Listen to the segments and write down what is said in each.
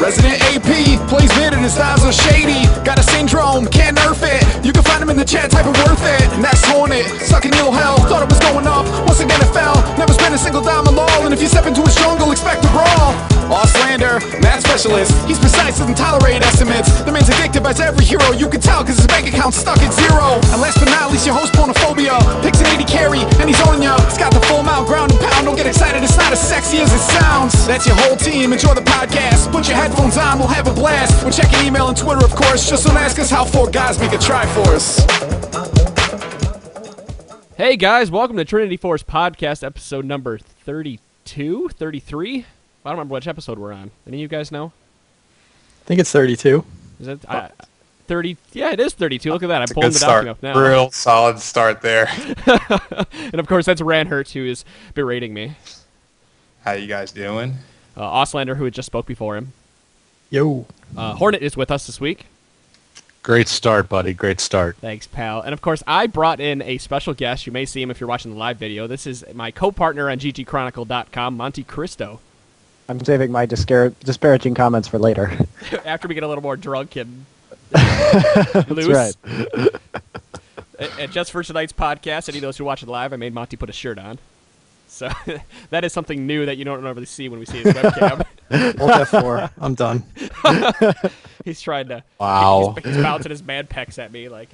Resident AP, plays mid and his styles are shady. Got a syndrome, can't nerf it. You can find him in the chat, type of worth it. Next Hornet, stuck in ill hell. Thought it was going up, once again it fell. Never spent a single dime alone, and if you step into his jungle, expect a brawl. Slander, math specialist. He's precise, doesn't tolerate estimates. The man's addicted by every hero. You can tell cause his bank account's stuck at zero. And last but not least, your host Ponophobia. Picks an 80 carry and he's owning ya. He's got the full mount, ground and pound. Don't get excited, it's not as sexy as it sounds. That's your whole team, enjoy the podcast. Put your headphones on, we'll have a blast. We're checking email and Twitter, of course. Just don't ask us how 4 guys make a Triforce. Hey guys, welcome to Trinity Force Podcast, episode number 32, 33? I don't remember which episode we're on. Any of you guys know? I think it's 32. Is it 30? Yeah, it is 32. Look at that. I'm That's pulling the document up now. Real solid start there. And of course, that's Ranhert, who is berating me. How you guys doing? Auslander, who had just spoke before him. Yo. Hornet is with us this week. Great start, buddy. Great start. Thanks, pal. And of course, I brought in a special guest. You may see him if you're watching the live video. This is my co-partner on ggchronicle.com, Monte Cristo. I'm saving my disparaging comments for later. After we get a little more drunk and loose. That's right. And just for tonight's podcast, any of those who watch it live, I made Monty put a shirt on. So that is something new that you don't normally see when we see his webcam. Alt F4. I'm done. He's trying to... Wow. He's bouncing his mad pecs at me. Like.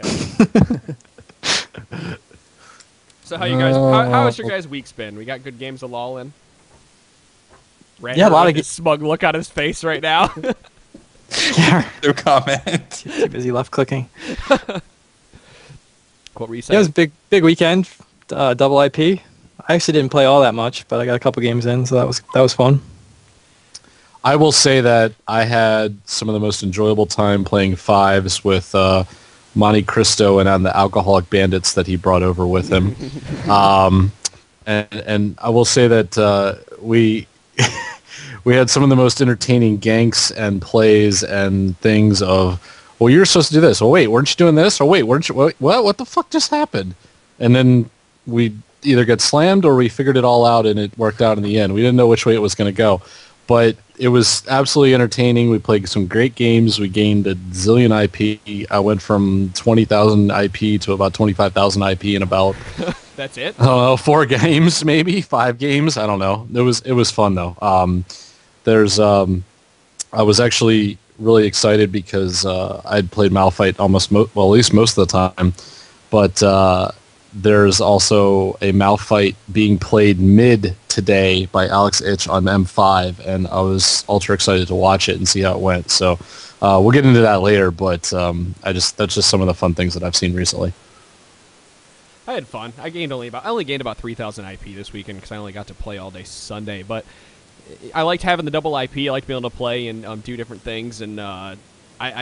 So how you guys? How has your guys' weeks been? We got good games to lull in. Yeah, a lot of smug look on his face right now. Yeah. No comment. Too busy left clicking. What were you Yeah, saying? it was a big weekend. Double IP. I actually didn't play all that much, but I got a couple games in, so that was fun. I will say that I had some of the most enjoyable time playing fives with Monte Cristo and on the Alcoholic Bandits that he brought over with him. And I will say that we we had some of the most entertaining ganks and plays and things of, well, you're supposed to do this. Oh, wait, weren't you doing this? Or wait, weren't you? What the fuck just happened? And then we either get slammed or we figured it all out and it worked out in the end. We didn't know which way it was going to go. But it was absolutely entertaining. We played some great games. We gained a zillion IP. I went from 20,000 IP to about 25,000 IP in about... That's it? I don't know, 4 games, maybe 5 games. I don't know. It was fun though. I was actually really excited because I'd played Malphite at least most of the time. But there's also a Malphite being played mid today by Alex Itch on M5, and I was ultra excited to watch it and see how it went. So we'll get into that later. But that's just some of the fun things that I've seen recently. I had fun. I only gained about 3,000 IP this weekend because I only got to play all day Sunday. But I liked having the double IP. I liked being able to play and do different things. And I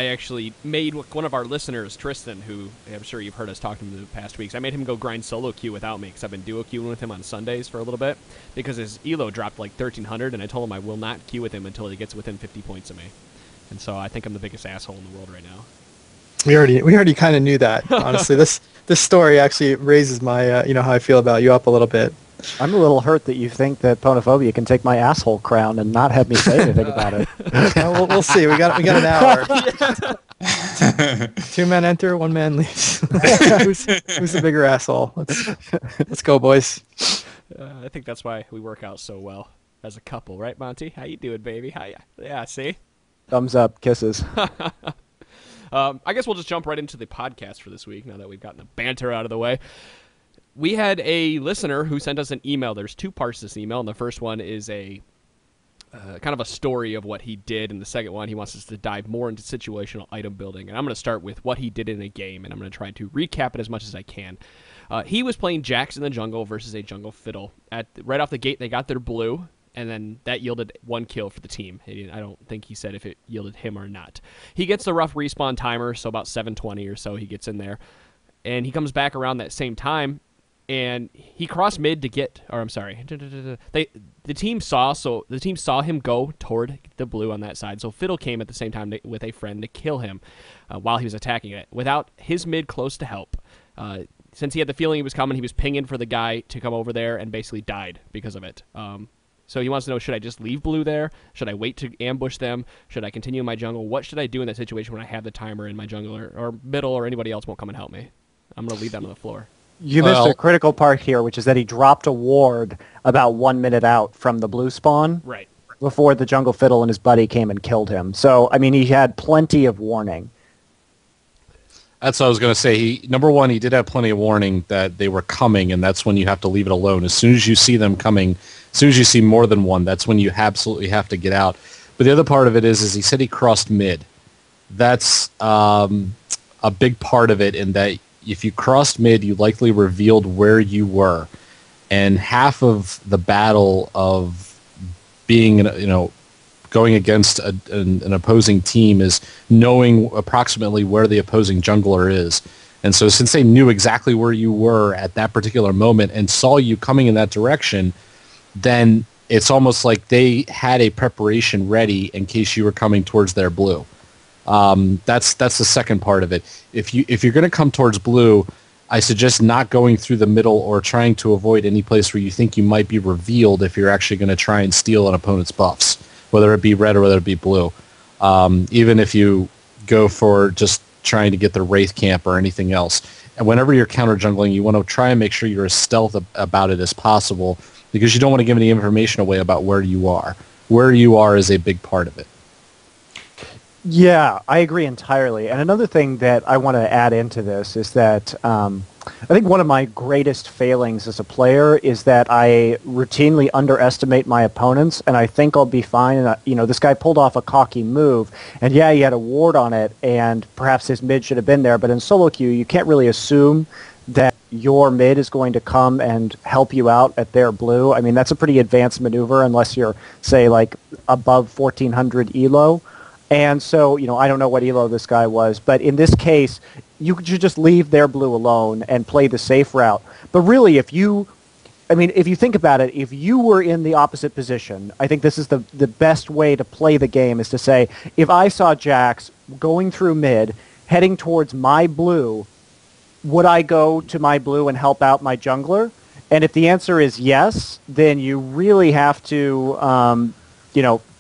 actually made one of our listeners, Tristan, who I'm sure you've heard us talk to him in the past weeks. I made him go grind solo queue without me because I've been duo queuing with him on Sundays for a little bit because his elo dropped like 1,300, and I told him I will not queue with him until he gets within 50 points of me. And so I think I'm the biggest asshole in the world right now. We already kind of knew that. Honestly, this story actually raises my how I feel about you up a little bit. I'm a little hurt that you think that Ponophobia can take my asshole crown and not have me say anything about it. We'll see. We got an hour. 2 men enter, 1 man leaves. Who's the bigger asshole? Let's go, boys. I think that's why we work out so well as a couple, right, Monty? How you doing, baby? How ya? Yeah, see? Thumbs up, kisses. I guess we'll just jump right into the podcast for this week now that we've gotten the banter out of the way. We had a listener who sent us an email. There's 2 parts to this email, and the first one is a kind of a story of what he did, and the second one he wants us to dive more into situational item building. And I'm going to start with what he did in a game, and I'm going to try to recap it as much as I can. He was playing Jax in the jungle versus a jungle fiddle. Right off the gate, they got their blue, and then that yielded 1 kill for the team. I don't think he said if it yielded him or not. He gets the rough respawn timer, so about 7:20 or so he gets in there. And he comes back around that same time, and he crossed mid to get... Or I'm sorry. The team saw him go toward the blue on that side, so Fiddle came at the same time with a friend to kill him while he was attacking it, without his mid close to help. Since he had the feeling he was coming, he was pinging for the guy to come over there and basically died because of it. So he wants to know, should I just leave blue there? Should I wait to ambush them? Should I continue my jungle? What should I do in that situation when I have the timer in my jungle or middle or anybody else won't come and help me? I'm going to leave them on the floor. You missed a critical part here, which is that he dropped a ward about 1 minute out from the blue spawn. Right. Before the jungle fiddle and his buddy came and killed him. So, I mean, he had plenty of warning. That's what I was going to say. Number one, he did have plenty of warning that they were coming, and that's when you have to leave it alone. As soon as you see them coming, as soon as you see more than one, that's when you absolutely have to get out. But the other part of it is he said he crossed mid. That's a big part of it in that if you crossed mid, you likely revealed where you were. And half of the battle of being, going against an opposing team is knowing approximately where the opposing jungler is. And so since they knew exactly where you were at that particular moment and saw you coming in that direction, then it's almost like they had a preparation ready in case you were coming towards their blue. That's the second part of it. If you're going to come towards blue, I suggest not going through the middle or trying to avoid any place where you think you might be revealed if you're actually going to try and steal an opponent's buffs, whether it be red or whether it be blue. Even if you go for just trying to get the Wraith camp or anything else. And whenever you're counter jungling, you want to try and make sure you're as stealth about it as possible because you don't want to give any information away about where you are. Where you are is a big part of it. Yeah, I agree entirely. And another thing that I want to add into this is that I think one of my greatest failings as a player is that I routinely underestimate my opponents, and I think I'll be fine. And this guy pulled off a cocky move, and yeah, he had a ward on it, and perhaps his mid should have been there. But in solo queue, you can't really assume that your mid is going to come and help you out at their blue. I mean, that's a pretty advanced maneuver unless you're, say, like above 1400 elo. And so, I don't know what elo this guy was, but in this case, you should just leave their blue alone and play the safe route. But really, if you think about it, if you were in the opposite position, I think this is the best way to play the game is to say, if I saw Jax going through mid, heading towards my blue, would I go to my blue and help out my jungler? And if the answer is yes, then you really have to,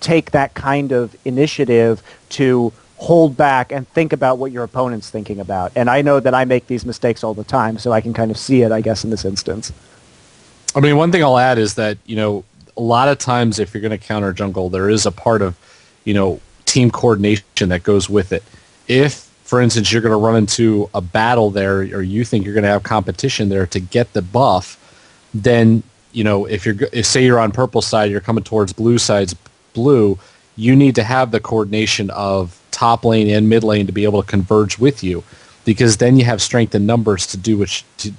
take that kind of initiative to hold back and think about what your opponent's thinking about. And I know that I make these mistakes all the time, so I can kind of see it, I guess, in this instance. I mean, one thing I'll add is that, a lot of times if you're going to counter jungle, there is a part of, team coordination that goes with it. If, for instance, you're going to run into a battle there or you think you're going to have competition there to get the buff, then, if say you're on purple side, you're coming towards blue side's blue, you need to have the coordination of top lane and mid lane to be able to converge with you, because then you have strength in numbers to do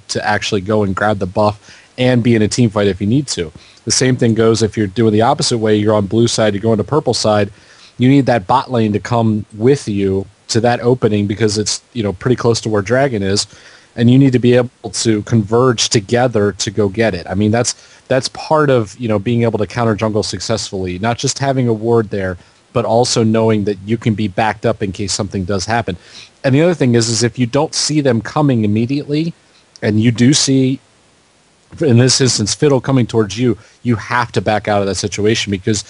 to actually go and grab the buff and be in a team fight if you need to. The same thing goes if you're doing the opposite way, you're on blue side, you're going to purple side, you need that bot lane to come with you to that opening because it's pretty close to where Dragon is, and you need to be able to converge together to go get it. I mean, that's part of being able to counter jungle successfully, not just having a ward there, but also knowing that you can be backed up in case something does happen. And the other thing is if you don't see them coming immediately, and you do see, in this instance, Fiddle coming towards you, you have to back out of that situation, because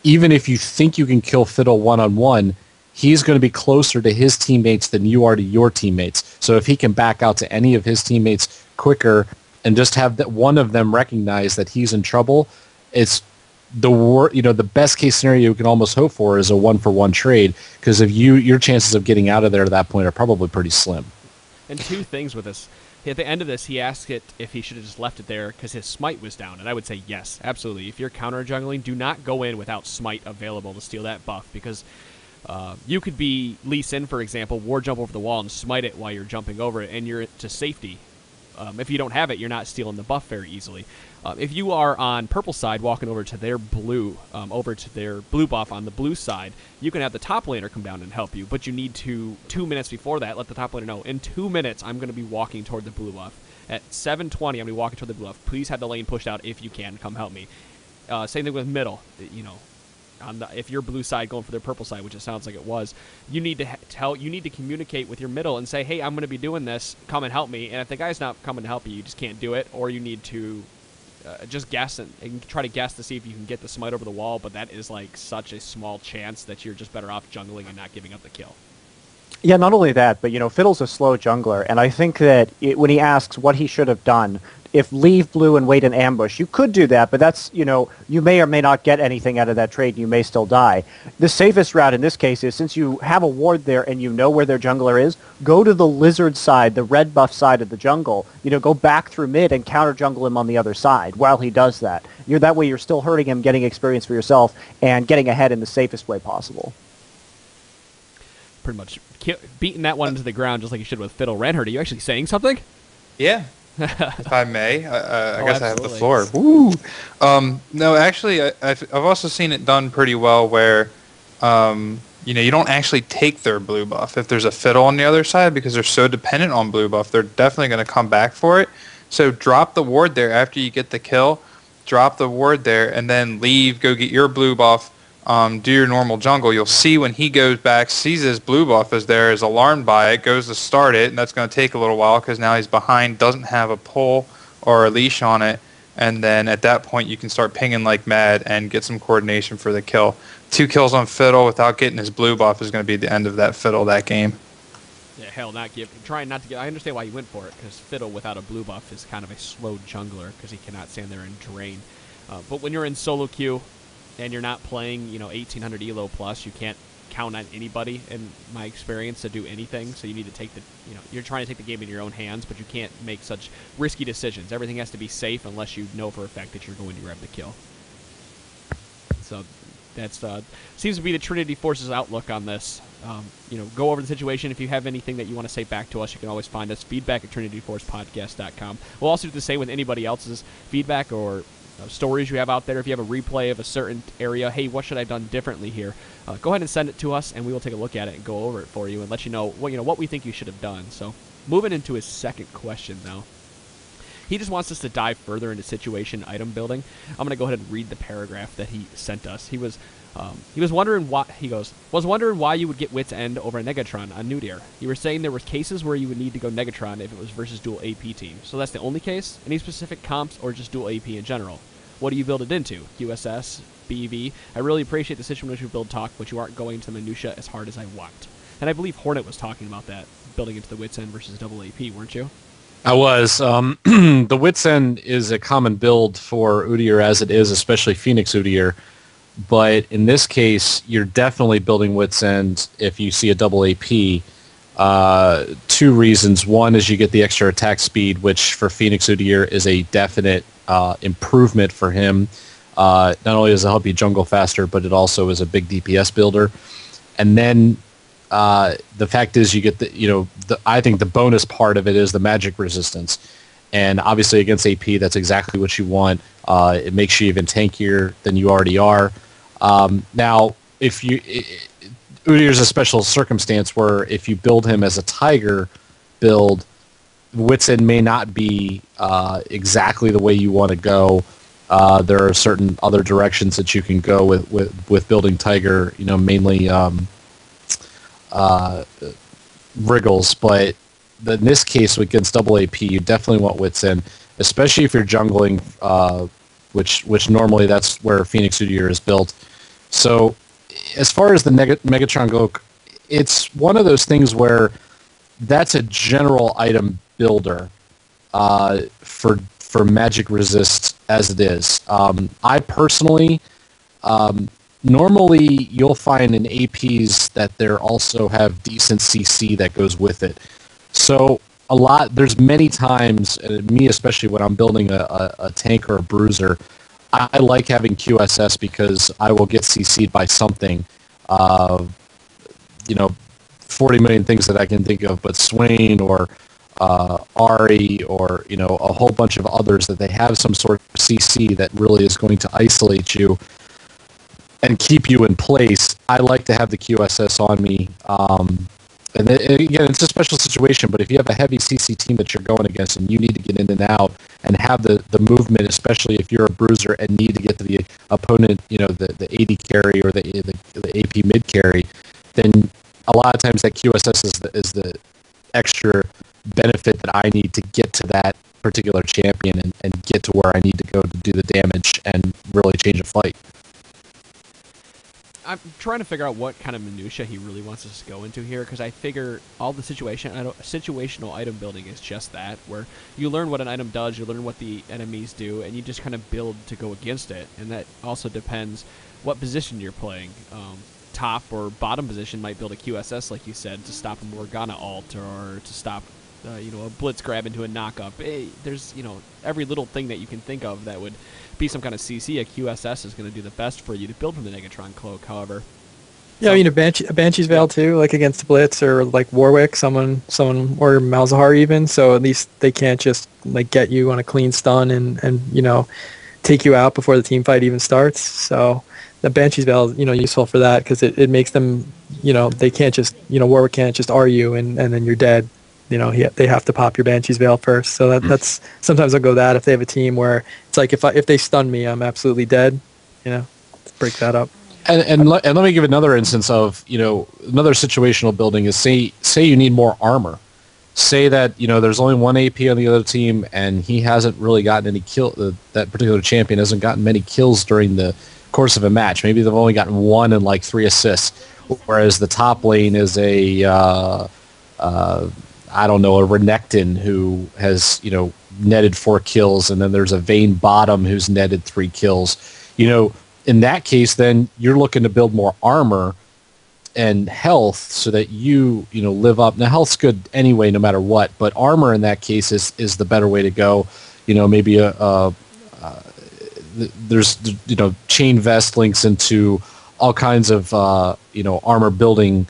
even if you think you can kill Fiddle one-on-one, he's going to be closer to his teammates than you are to your teammates. So if he can back out to any of his teammates quicker and just have that one of them recognize that he's in trouble, it's the best case scenario you can almost hope for is a 1-for-1 trade, because if your chances of getting out of there at that point are probably pretty slim. And two things with this. At the end of this, he asked it if he should have just left it there because his smite was down, and I would say yes, absolutely. If you're counter jungling, do not go in without smite available to steal that buff, because you could be Lee Sin, for example, ward jump over the wall and smite it while you're jumping over it, and you're to safety. If you don't have it, you're not stealing the buff very easily. If you are on purple side walking over to their blue buff on the blue side, you can have the top laner come down and help you, but you need to, 2 minutes before that, let the top laner know, in 2 minutes, I'm going to be walking toward the blue buff. At 7:20, I'm going to be walking toward the blue buff. Please have the lane pushed out if you can. Come help me. Same thing with middle. If you're blue side going for their purple side, which it sounds like it was, you need to communicate with your middle and say, hey, I'm going to be doing this, come and help me. And if the guy's not coming to help you, you just can't do it, or you need to just guess and try to guess to see if you can get the smite over the wall, but that is like such a small chance that you're just better off jungling and not giving up the kill. Yeah, not only that, but Fiddle's a slow jungler, and I think that when he asks what he should have done, if leave blue and wait in ambush, you could do that, but that's, you may or may not get anything out of that trade, and you may still die. The safest route in this case is, since you have a ward there and you know where their jungler is, go to the lizard side, the red buff side of the jungle, go back through mid and counter jungle him on the other side while he does that. That way you're still hurting him, getting experience for yourself, and getting ahead in the safest way possible. Pretty much beating that one into the ground just like you should with Fiddle. Reinhardt, are you actually saying something? Yeah. If I may, I guess I have the absolutely. floor. Woo! No, actually, I've also seen it done pretty well where, you don't actually take their blue buff if there's a Fiddle on the other side, because they're so dependent on blue buff. They're definitely going to come back for it. So drop the ward there after you get the kill. Drop the ward there and then leave. Go get your blue buff. Do your normal jungle. You'll see when he goes back, sees his blue buff is there, is alarmed by it, goes to start it, and that's going to take a little while because now he's behind, doesn't have a pull or a leash on it, and then at that point you can start pinging like mad and get some coordination for the kill. 2 kills on Fiddle without getting his blue buff is going to be the end of that Fiddle that game. Yeah, hell, trying not to get. I understand why you went for it, because Fiddle without a blue buff is kind of a slow jungler because he cannot stand there and drain. But when you're in solo queue and you're not playing, 1800 elo plus, you can't count on anybody, in my experience, to do anything. So you need to take you're trying to take the game in your own hands, but you can't make such risky decisions. Everything has to be safe unless you know for a fact that you're going to grab the kill. So that's seems to be the Trinity Force's outlook on this. Go over the situation. If you have anything that you want to say back to us, you can always find us, feedback at trinityforcepodcast.com. We'll also do the same with anybody else's feedback or stories you have out there. If you have a replay of a certain area, hey, what should I have done differently here? Go ahead and send it to us, and we will take a look at it and go over it for you and let you know what we think you should have done. So, moving into his second question now. He just wants us to dive further into situation item building. I'm going to go ahead and read the paragraph that he sent us. He was wondering why you would get Wit's End over a Negatron on Nudir. You were saying there were cases where you would need to go Negatron if it was versus dual AP team. So that's the only case? Any specific comps or just dual AP in general? What do you build it into? QSS? BV? I really appreciate the situation build talk, but you aren't going into the minutia as hard as I want. And I believe Hornet was talking about that, building into the Wit's End versus double AP, weren't you? I was. The Wit's End is a common build for Udyr as it is, especially Phoenix Udyr. But in this case, you're definitely building Wit's End if you see a double AP. 2 reasons. One is you get the extra attack speed, which for Phoenix Udyr is a definite improvement for him. Not only does it help you jungle faster, but it also is a big DPS builder. And then the fact is you get I think the bonus part of it is the magic resistance. And obviously against AP, that's exactly what you want. It makes you even tankier than you already are. Now, Udyr's a special circumstance where if you build him as a Tiger build, Wit's End may not be exactly the way you want to go. There are certain other directions that you can go with building Tiger, mainly wriggles, but in this case against double AP, you definitely want Wit's End, especially if you're jungling, which normally that's where Phoenix Udyr is built. So as far as the Megatron go, it's one of those things where that's a general item builder for magic resist as it is. I personally, normally you'll find in APs that there also have decent CC that goes with it. So there's many times, and me especially when I'm building a tank or a bruiser, I like having QSS because I will get CC'd by something. 40 million things that I can think of, but Swain or Ari or a whole bunch of others that they have some sort of CC that really is going to isolate you and keep you in place. I like to have the QSS on me. And again, it's a special situation, but if you have a heavy CC team that you're going against and you need to get in and out and have the movement, especially if you're a bruiser and need to get to the opponent, the AD carry or the AP mid carry, then a lot of times that QSS is the extra benefit that I need to get to that particular champion and get to where I need to go to do the damage and really change a fight. I'm trying to figure out what kind of minutia he really wants us to go into here, because I figure all the situational item building is just that, where you learn what an item does, you learn what the enemies do, and you just kind of build to go against it. And that also depends what position you're playing. Top or bottom position might build a QSS, like you said, to stop a Morgana ult or to stop a blitz grab into a knockup. There's every little thing that you can think of that would be some kind of CC. A QSS is going to do the best for you to build from the Negatron Cloak, however. Yeah, a Banshee's Veil too, like against Blitz or like Warwick, someone or Malzahar even. So at least they can't just like get you on a clean stun and take you out before the team fight even starts. So the Banshee's Veil is useful for that, because it makes them they can't just Warwick can't just R you and then you're dead. They have to pop your Banshee's Veil first. So that's sometimes I'll go that if they have a team where it's like if they stun me, I'm absolutely dead. Break that up. And let me give another instance of another situational building is say you need more armor. Say that there's only one AP on the other team and he hasn't really gotten any kill. That particular champion hasn't gotten many kills during the course of a match. Maybe they've only gotten 1 and like 3 assists, whereas the top lane is a Renekton who has, netted 4 kills, and then there's a Vayne bottom who's netted 3 kills. In that case, then you're looking to build more armor and health so that you live up. Now, health's good anyway, no matter what, but armor in that case is the better way to go. Maybe there's chain vest links into all kinds of armor building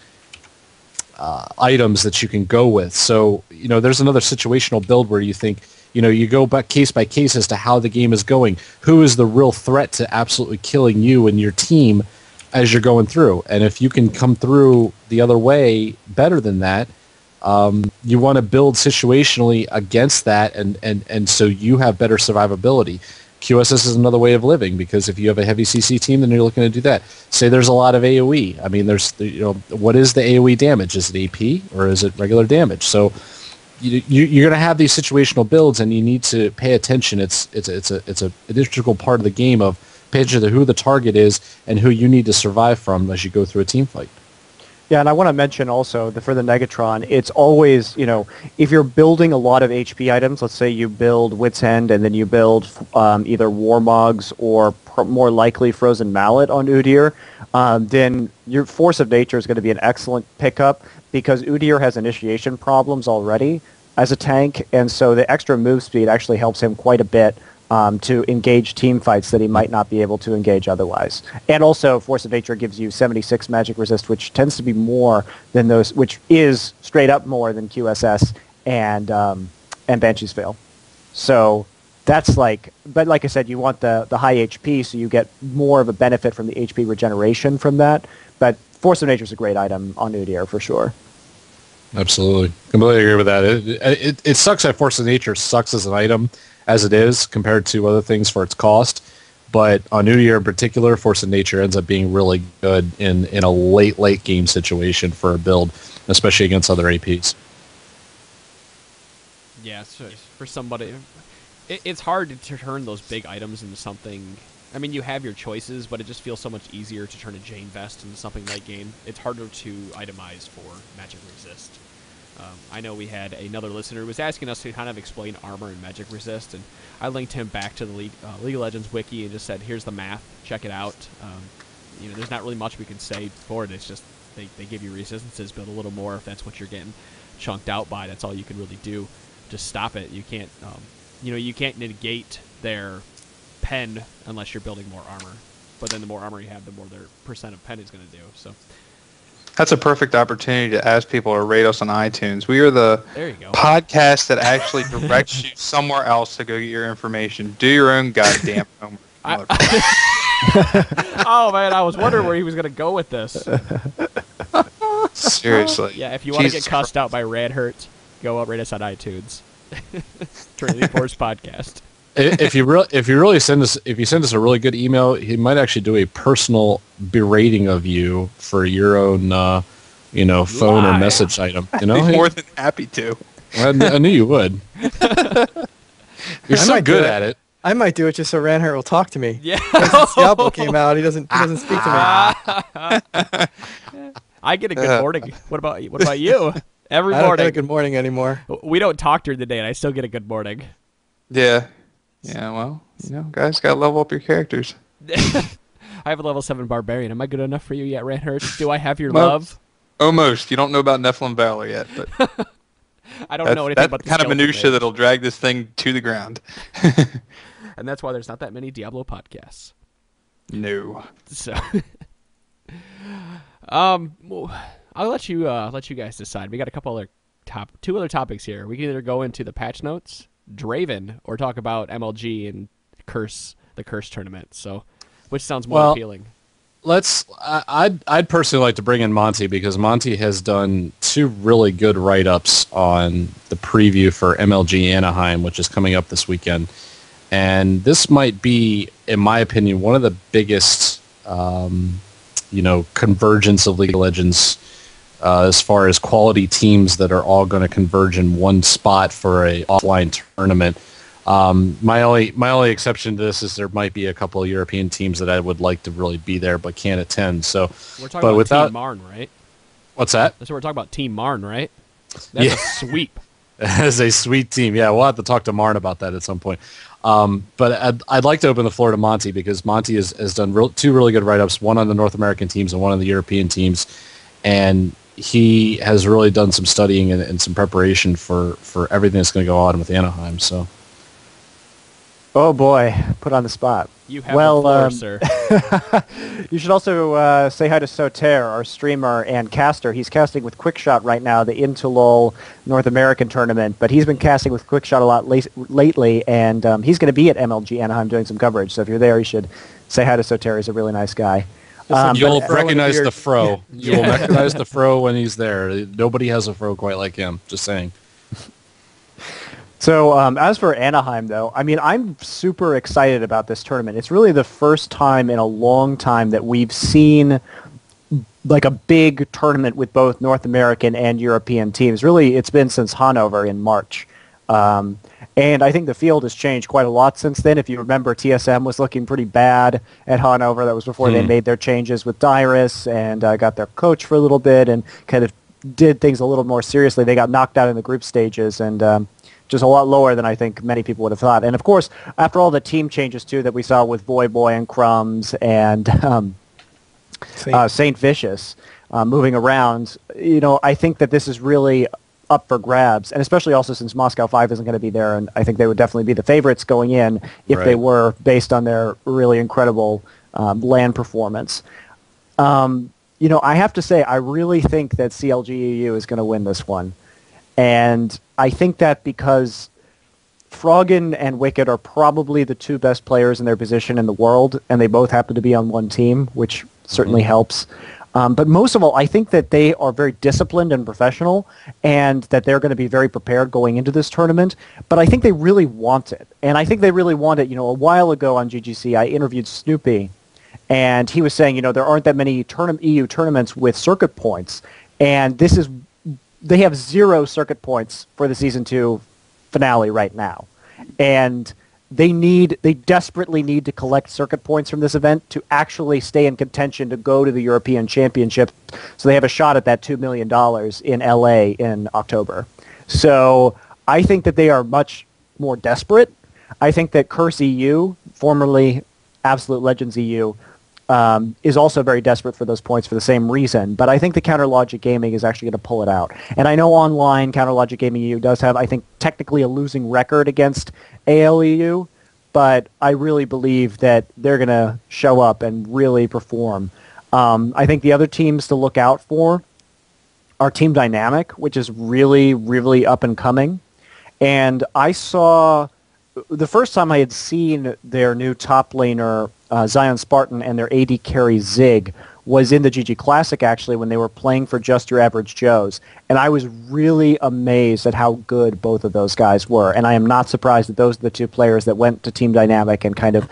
items that you can go with. So, there's another situational build where you think, you go back case by case as to how the game is going. Who is the real threat to absolutely killing you and your team as you're going through? And if you can come through the other way better than that, you want to build situationally against that, and so you have better survivability. QSS is another way of living, because if you have a heavy CC team, then you're looking to do that. Say there's a lot of AoE. I mean, what is the AoE damage? Is it AP or is it regular damage? So you're going to have these situational builds, and you need to pay attention. It's an integral part of the game of pay attention to who the target is and who you need to survive from as you go through a team fight. Yeah, and I want to mention also for the Negatron, it's always, if you're building a lot of HP items, let's say you build Wit's End and then you build either Warmogs or more likely Frozen Mallet on Udyr, then your Force of Nature is going to be an excellent pickup, because Udyr has initiation problems already as a tank, and so the extra move speed actually helps him quite a bit to engage team fights that he might not be able to engage otherwise. And also, Force of Nature gives you 76 magic resist, which tends to be more than those, which is straight up more than QSS and Banshee's Veil. So that's but like I said, you want the high HP, so you get more of a benefit from the HP regeneration from that. But Force of Nature is a great item on Udyr for sure. Absolutely. Completely agree with that. It sucks that Force of Nature sucks as an item as it is compared to other things for its cost. But on Udyr in particular, Force of Nature ends up being really good in a late game situation for a build, especially against other APs. Yeah, for somebody, it's hard to turn those big items into something. I mean, you have your choices, but it just feels so much easier to turn a Jane Vest into something late game. It's harder to itemize for Magic Resist. I know we had another listener who was asking us to kind of explain armor and Magic Resist, and I linked him back to the League of Legends wiki and just said, here's the math, check it out. There's not really much we can say for it. It's just they give you resistances, build a little more if that's what you're getting chunked out by. That's all you can really do to stop it. You can't, you can't negate their pen unless you're building more armor. But then the more armor you have, the more their percent of pen is going to do. So that's a perfect opportunity to ask people to rate us on iTunes. We are the podcast that actually directs you somewhere else to go get your information. Do your own goddamn homework. Oh man, I was wondering where he was going to go with this. Seriously. Yeah, if you want to get cussed out by Radhurt, go rate us on iTunes. Trinity Force Podcast. If you send us a really good email, he might actually do a personal berating of you for your own phone or message item. I'd be more than happy to. I knew you would. You're so might do good it. at it. I might do it just so Ranhart will talk to me. Yeah. Since Diablo came out, he doesn't speak to me. I get a good morning. What about you? Every I don't morning. get a good morning anymore. We don't talk during the day, and I still get a good morning. Yeah. Yeah, well, guys got to level up your characters. I have a level 7 barbarian. Am I good enough for you yet, Ranhart? Do I have your Well, love? Almost. You don't know about Nephilim Valor yet, but I don't know anything about the kind of skeleton minutia mage. that'll drag this thing to the ground. And that's why there's not that many Diablo podcasts. No. So, well, I'll let you guys decide. We got a couple other two other topics here. We can either go into the patch notes, Draven, or talk about MLG and the Curse tournament. So, which sounds more appealing? I'd personally like to bring in Monty because Monty has done 2 really good write-ups on the preview for MLG Anaheim, which is coming up this weekend. And this might be, in my opinion, one of the biggest, convergence of League of Legends as far as quality teams that are all going to converge in one spot for a offline tournament. My only exception to this is there might be a couple of European teams that I would like to really be there but can't attend. So we're talking about Team Marn, right? What's that? That's what we're talking about, Team Marn, right? That's a sweep. That is a sweet team. Yeah, we'll have to talk to Marn about that at some point. But I'd like to open the floor to Monty because Monty has done 2 really good write-ups, one on the North American teams and one on the European teams. And he has really done some studying and some preparation for everything that's going to go on with Anaheim. So. Oh boy, put on the spot. You have the floor, sir. You should also say hi to Soter, our streamer and caster. He's casting with Quickshot right now, the Intolol North American tournament, but he's been casting with Quickshot a lot lately, and he's going to be at MLG Anaheim doing some coverage. So if you're there, you should say hi to Soter. He's a really nice guy. You'll recognize the Fro. You will recognize the Fro when he's there. Nobody has a Fro quite like him. Just saying. So as for Anaheim, though, I mean, I'm super excited about this tournament. It's really the first time in a long time that we've seen like a big tournament with both North American and European teams. Really, it's been since Hanover in March. And I think the field has changed quite a lot since then. If you remember, TSM was looking pretty bad at Hanover. That was before they made their changes with Dyrus and got their coach for a little bit and kind of did things a little more seriously. They got knocked out in the group stages and just a lot lower than I think many people would have thought. And of course, after all the team changes too that we saw with Boy and Crumbs and Saint Vicious moving around, I think that this is really up for grabs, and especially also since Moscow 5 isn't going to be there, and I think they would definitely be the favorites going in if they were, based on their really incredible LAN performance. I have to say, I really think that CLGEU is going to win this one. And I think that because Froggen and Wicked are probably the 2 best players in their position in the world, and they both happen to be on one team, which certainly helps. But most of all, I think that they are very disciplined and professional, and that they're going to be very prepared going into this tournament. But I think they really want it. And I think they really want it. A while ago on GGC, I interviewed Snoopy, and he was saying, there aren't that many EU tournaments with circuit points, and they have 0 circuit points for the Season 2 finale right now. And they desperately need to collect circuit points from this event to actually stay in contention to go to the European Championship. So they have a shot at that $2 million in LA in October. So I think that they are much more desperate. I think that Curse EU, formerly Absolute Legends EU, is also very desperate for those points for the same reason. But I think the Counter Logic Gaming is actually going to pull it out. And I know online Counter Logic Gaming EU does have, I think, technically a losing record against ALEU, but I really believe that they're going to show up and really perform. I think the other teams to look out for are Team Dynamic, which is really, really up and coming. And I saw, the first time I had seen their new top laner, Zion Spartan, and their AD carry Zig was in the GG Classic, actually, when they were playing for Just Your Average Joes. And I was really amazed at how good both of those guys were. And I am not surprised that those are the 2 players that went to Team Dynamic and kind of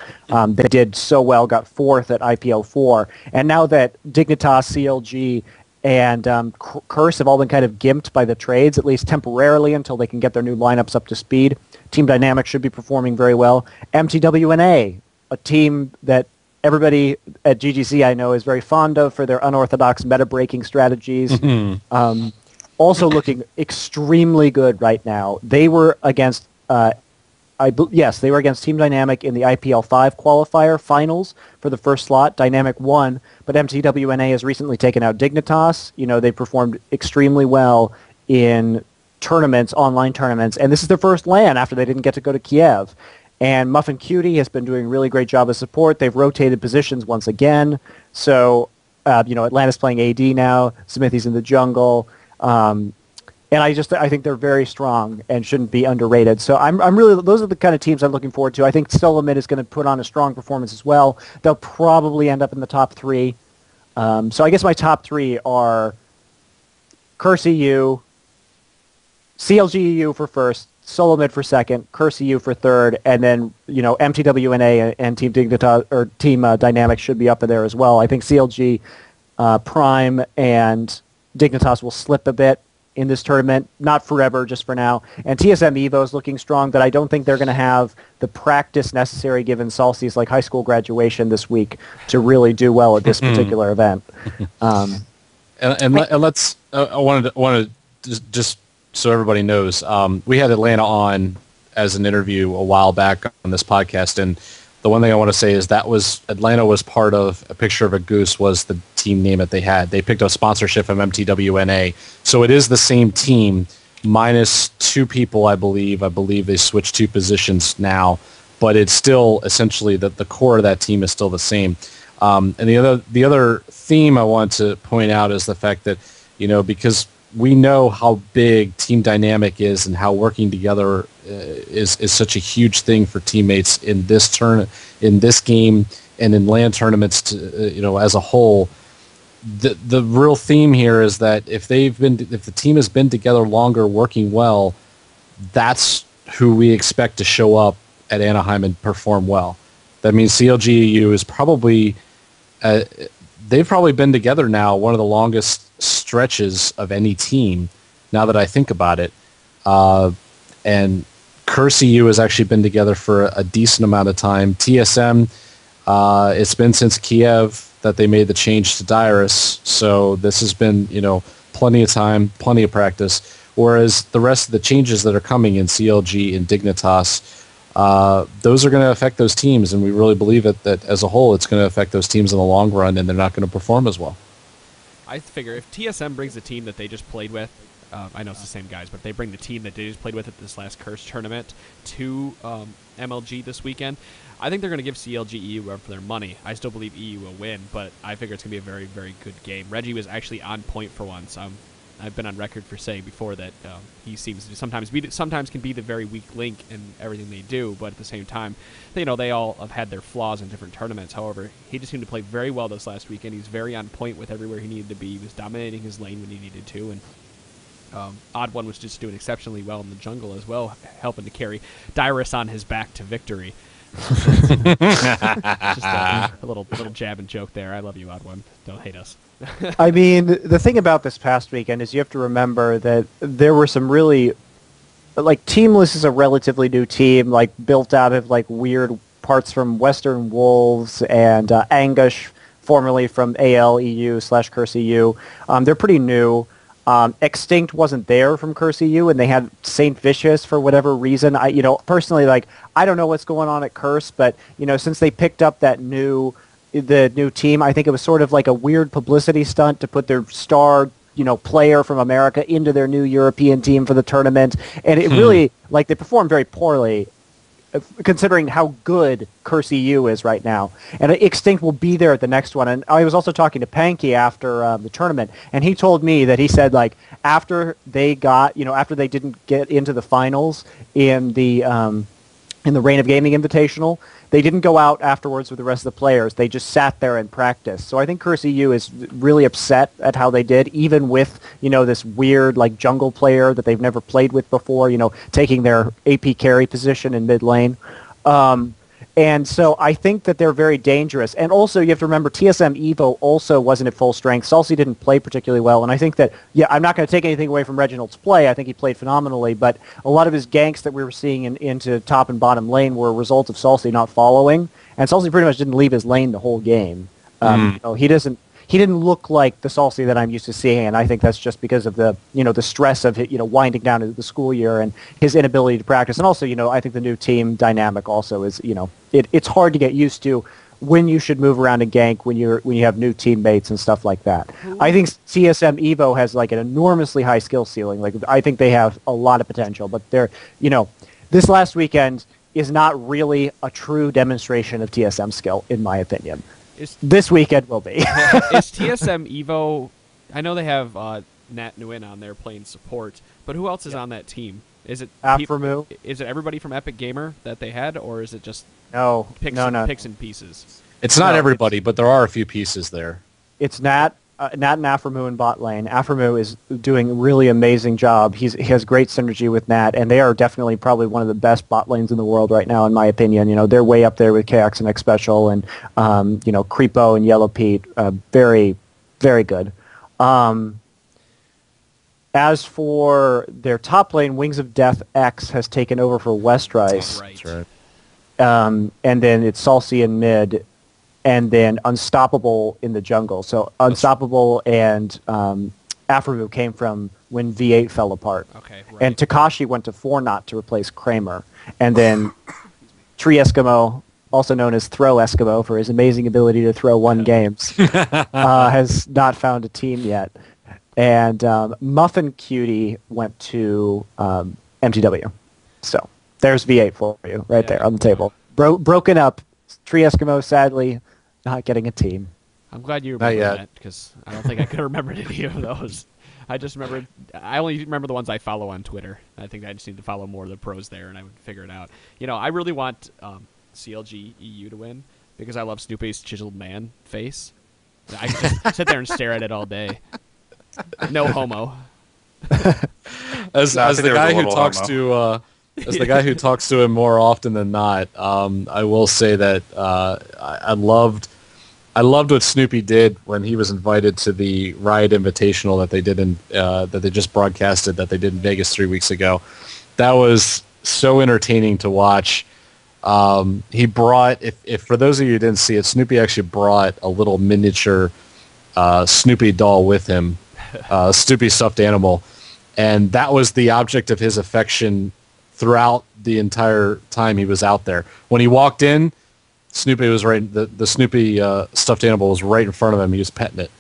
they did so well, got 4th at IPL4. And now that Dignitas, CLG, and Curse have all been kind of gimped by the trades, at least temporarily, until they can get their new lineups up to speed. Team Dynamics should be performing very well. MTWNA, a team that everybody at GGC I know is very fond of for their unorthodox meta-breaking strategies. Also looking extremely good right now. They were against, they were against Team Dynamic in the IPL 5 qualifier finals for the first slot. Dynamic won, but MTWNA has recently taken out Dignitas. You know, they performed extremely well in tournaments, online tournaments, and this is their first LAN after they didn't get to go to Kiev. And Muffin Cutie has been doing a really great job of support. They've rotated positions once again. So, Atlanta's playing AD now. Smithy's in the jungle. And I think they're very strong and shouldn't be underrated. So those are the kind of teams I'm looking forward to. I think Solomid is going to put on a strong performance as well. They'll probably end up in the top 3. So I guess my top 3 are Curse EU, CLG EU for first, Solomid for second, Curse EU for third, and then MTWNA and Team Dignitas or Team Dynamics should be up in there as well. I think CLG, Prime, and Dignitas will slip a bit in this tournament, not forever, just for now. And TSM Evo is looking strong, but I don't think they're going to have the practice necessary given Salsi's high school graduation this week to really do well at this particular event. I wanted to just so everybody knows, we had Atlanta on as an interview a while back on this podcast, and the one thing I want to say is that Atlanta was part of A Picture of a Goose was the team name that they had. They picked up sponsorship from MTWNA. So it is the same team minus 2 people, I believe. I believe they switched 2 positions now, but it's still essentially the core of that team is still the same. And the other theme I want to point out is the fact that, because we know how big team dynamic is and how working together is such a huge thing for teammates in this in this game and in LAN tournaments as a whole. The real theme here is that if the team has been together longer working well, that's who we expect to show up at Anaheim and perform well. That means CLGU is probably they've probably been together now one of the longest stretches of any team, now that I think about it. And Curse EU has actually been together for a decent amount of time. TSM, it's been since Kiev that they made the change to Dyrus, so this has been, plenty of time, plenty of practice, whereas the rest of the changes that are coming in CLG and Dignitas, those are going to affect those teams, and we really believe that as a whole it's going to affect those teams in the long run, and they're not going to perform as well. I figure if TSM brings a team that they just played with, I know it's the same guys, but if they bring the team that they just played with at this last Curse tournament to MLG this weekend, I think they're going to give CLG EU run for their money. I still believe EU will win, but I figure it's going to be a very, very good game. Reggie was actually on point for once. I've been on record for saying before that he seems to sometimes can be the very weak link in everything they do, but at the same time, they all have had their flaws in different tournaments. However, he just seemed to play very well this last weekend. He's very on point with everywhere he needed to be. He was dominating his lane when he needed to, and Odd One was just doing exceptionally well in the jungle as well, helping to carry Dyrus on his back to victory. Just a little jab and joke there. I love you, Odd One. Don't hate us. I mean, the thing about this past weekend is you have to remember that there were some really, Teamless is a relatively new team, built out of weird parts from Western Wolves and Angush, formerly from ALEU/Curse EU. They're pretty new. Extinct wasn't there from Curse EU, and they had Saint Vicious for whatever reason. Personally, I don't know what's going on at Curse, but since they picked up the new team, I think it was sort of like a weird publicity stunt to put their star, player from America into their new European team for the tournament, and it really they performed very poorly, considering how good Curse EU is right now. And Extinct will be there at the next one. And I was also talking to Panky after the tournament, and he told me that he said, after they didn't get into the finals in the Reign of Gaming Invitational, they didn't go out afterwards with the rest of the players. They just sat there and practiced. So I think Curse EU is really upset at how they did, even with, this weird, jungle player that they've never played with before, taking their AP carry position in mid lane. And so I think that they're very dangerous. And also, you have to remember, TSM Evo also wasn't at full strength. Salsi didn't play particularly well. And I think that, I'm not going to take anything away from Reginald's play. I think he played phenomenally. But a lot of his ganks that we were seeing into top and bottom lane were a result of Salsi not following. And Salsi pretty much didn't leave his lane the whole game. He didn't look like the Salsi that I'm used to seeing, and I think that's just because of the stress of winding down into the school year and his inability to practice. And also, I think the new team dynamic also is, it's hard to get used to when you should move around and gank when you have new teammates and stuff like that. I think CSM Evo has like an enormously high skill ceiling. Like I think they have a lot of potential, but they're, this last weekend is not really a true demonstration of TSM skill, in my opinion. This weekend will be. Is TSM Evo? I know they have Nat Nguyen on there playing support, but who else is on that team? Is it Aframu? Is it everybody from Epic Gamer that they had, or is it just picks and pieces? It's not everybody, but there are a few pieces there. It's Nat and Aframu in bot lane. Aframu is doing a really amazing job. He has great synergy with Nat, and they are definitely probably one of the best bot lanes in the world right now, in my opinion. They're way up there with KX and X Special and, Creepo and Yellow Pete. Very, very good. As for their top lane, Wings of Death X has taken over for Westrice. That's right. And then it's Salsi in mid, and then Unstoppable in the jungle. So Unstoppable and Aframu came from when V8 fell apart. Okay, right. And Takashi went to 4-Not to replace Kramer. And then Tree Eskimo, also known as Throw Eskimo for his amazing ability to throw games, has not found a team yet. And Muffin Cutie went to MTW. So there's V8 for you right there on the table. Broken up. Tree Eskimo, sadly, not getting a team. I'm glad you remember that, because I don't think I could have remembered any of those. I only remember the ones I follow on Twitter. I think I just need to follow more of the pros there, and I would figure it out. I really want CLG EU to win, because I love Snoopy's chiseled man face. I can just sit there and stare at it all day. No homo. As the guy who talks to as the guy who talks to him more often than not, I will say that I loved what Snoopy did when he was invited to the Riot Invitational that they did that they just broadcasted, that they did in Vegas 3 weeks ago. That was so entertaining to watch. He brought, if for those of you who didn't see it, Snoopy actually brought a little miniature Snoopy doll with him, Snoopy stuffed animal, and that was the object of his affection throughout the entire time he was out there. When he walked in, Snoopy was right. The Snoopy stuffed animal was right in front of him. He was petting it.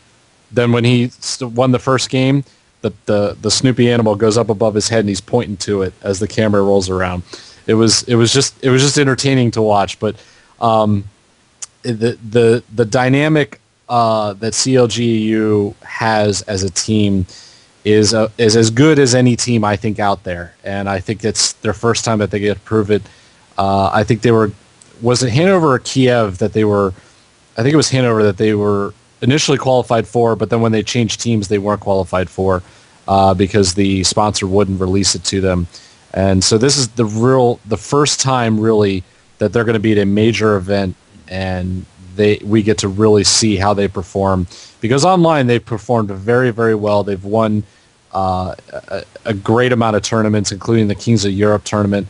Then when he won the first game, the Snoopy animal goes up above his head and he's pointing to it as the camera rolls around. It was just entertaining to watch. But the dynamic that CLGU has as a team is as good as any team, I think, out there, and I think it's their first time that they get to prove it. I think was it Hanover or Kiev that they were? I think it was Hanover that they were initially qualified for, but then when they changed teams, they weren't qualified for because the sponsor wouldn't release it to them. And so this is the first time really that they're going to be at a major event, and we get to really see how they perform, because online they've performed very, very well. They've won a great amount of tournaments, including the Kings of Europe tournament.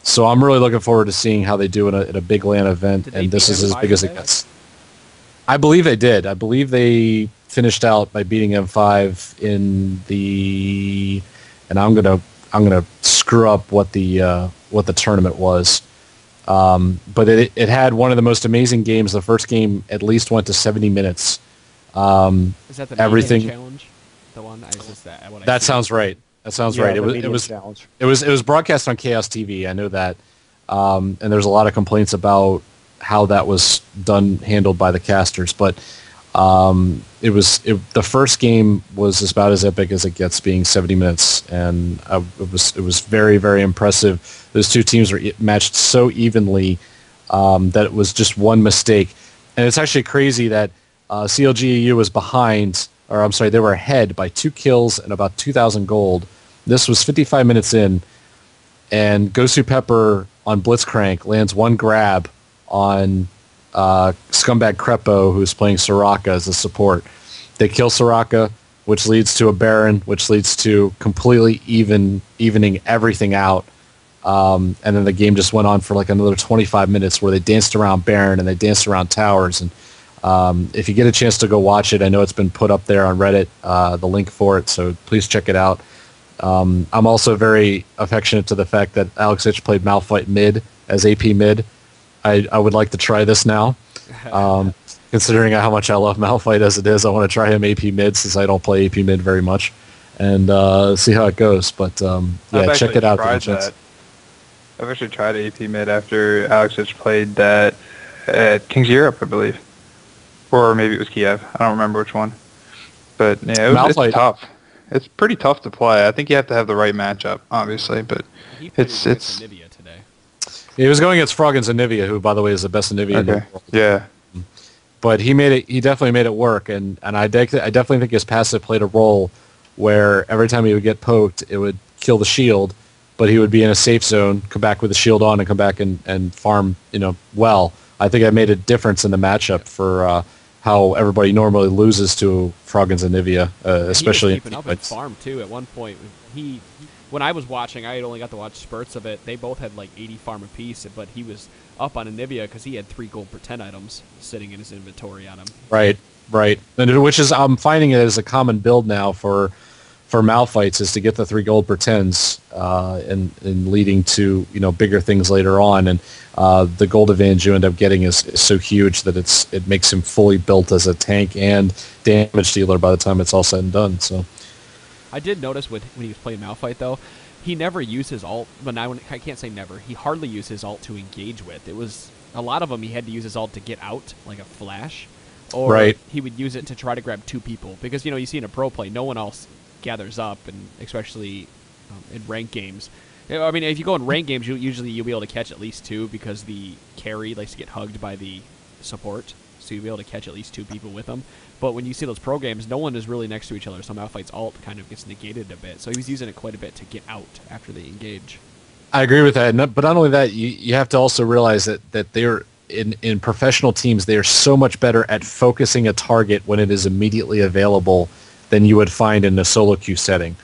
So I'm really looking forward to seeing how they do in a big LAN event, and this is as big as it gets. I believe they did. I believe they finished out by beating M5 in the, and I'm gonna screw up what the tournament was. But it had one of the most amazing games. The first game at least went to 70 minutes. Is that the everything challenge? The one? That sounds right. That sounds right. It was broadcast on Chaos TV. I know that. And there's a lot of complaints about how that was handled by the casters. But the first game was about as epic as it gets, being 70 minutes, and it was very, very impressive. Those two teams were matched so evenly that it was just one mistake. And it's actually crazy that CLGEU was behind, or I'm sorry, they were ahead by 2 kills and about 2,000 gold. This was 55 minutes in, and Gosu Pepper on Blitzcrank lands one grab on Scumbag Crepo, who's playing Soraka as a support. They kill Soraka, which leads to a Baron, which leads to completely evening everything out. And then the game just went on for like another 25 minutes where they danced around Baron and they danced around towers. And if you get a chance to go watch it, I know it's been put up there on Reddit, the link for it, so please check it out. I'm also very affectionate to the fact that Alex Itch played Malphite mid as AP mid. I would like to try this now. Considering how much I love Malphite as it is, I want to try him AP mid since I don't play AP mid very much, and see how it goes. But yeah, check it out. I've actually tried AP mid after Alex has played that at Kings Europe, I believe, or maybe it was Kiev. I don't remember which one. But yeah, it's tough. It's pretty tough to play. I think you have to have the right matchup, obviously, but it's. Nivea today. He was going against Frog and Zanivia, who, by the way, is the best Zanivia in the world. Yeah. But he definitely made it work, and I definitely think his passive played a role where every time he would get poked, it would kill the shield, but he would be in a safe zone, come back with the shield on, and come back and farm, well. I think I made a difference in the matchup for how everybody normally loses to Frog and Zanivia, especially he was keeping up with farm too. At one point, when I was watching, I had only got to watch spurts of it. They both had like 80 farm apiece, but he was up on Anivia because he had 3 gold per 10 items sitting in his inventory on him. Right. And which is, I'm finding it as a common build now for Malphites, is to get the 3 gold per 10s and leading to bigger things later on. And the gold advantage you end up getting is so huge that it makes him fully built as a tank and damage dealer by the time it's all said and done. So I did notice when he was playing Malphite, though, he never used his ult. But now I can't say never. He hardly used his ult to engage with. It was a lot of them. He had to use his ult to get out, like a flash, or he would use it to try to grab 2 people. Because you see in a pro play, no one else gathers up, and especially in ranked games. I mean, if you go in ranked games, you'll be able to catch at least 2 because the carry likes to get hugged by the support. So you'll be able to catch at least 2 people with them. But when you see those pro games, no one is really next to each other, so Malphite's ult kind of gets negated a bit. So he was using it quite a bit to get out after they engage. I agree with that. But not only that, you have to also realize that they're in professional teams, they are so much better at focusing a target when it is immediately available than you would find in a solo queue setting.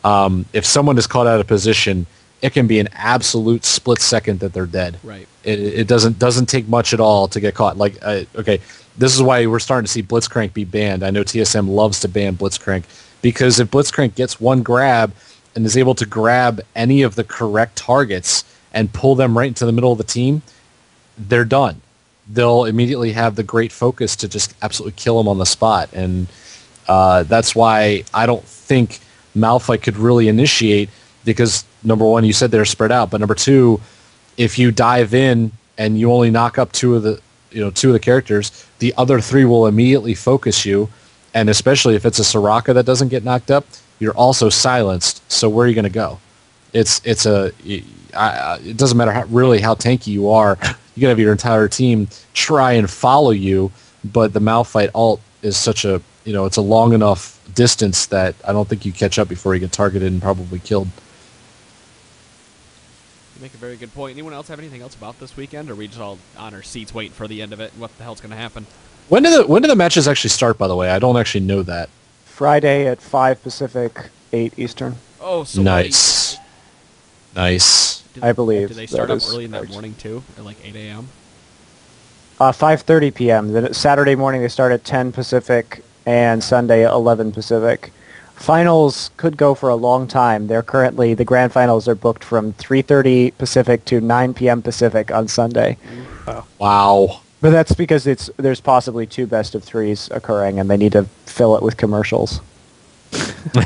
If someone is caught out of position, it can be an absolute split second that they're dead. Right. It doesn't take much at all to get caught. Like, okay, this is why we're starting to see Blitzcrank be banned. I know TSM loves to ban Blitzcrank because if Blitzcrank gets one grab and is able to grab any of the correct targets and pull them right into the middle of the team, they're done. They'll immediately have the great focus to just absolutely kill them on the spot. And that's why I don't think Malphite could really initiate, because number one, you said they're spread out, but number two, if you dive in and you only knock up two of the characters, the other 3 will immediately focus you, and especially if it's a Soraka that doesn't get knocked up, you're also silenced. So where are you going to go? It doesn't matter how tanky you are. You can have your entire team try and follow you, but the Malphite ult is such a it's a long enough distance that I don't think you catch up before you get targeted and probably killed. You make a very good point. Anyone else have anything else about this weekend, or are we just all on our seats waiting for the end of it? What the hell's going to happen? When do the matches actually start, by the way? I don't actually know that. Friday at 5 Pacific, 8 Eastern. Oh, so nice. Nice. I believe. Do they start up early in that morning, too, at like 8 a.m.? 5:30 p.m. Then Saturday morning they start at 10 Pacific, and Sunday 11 Pacific. Finals could go for a long time. The grand finals are booked from 3:30 Pacific to 9 p.m. Pacific on Sunday. Wow. But that's because there's possibly 2 best of 3s occurring, and they need to fill it with commercials. So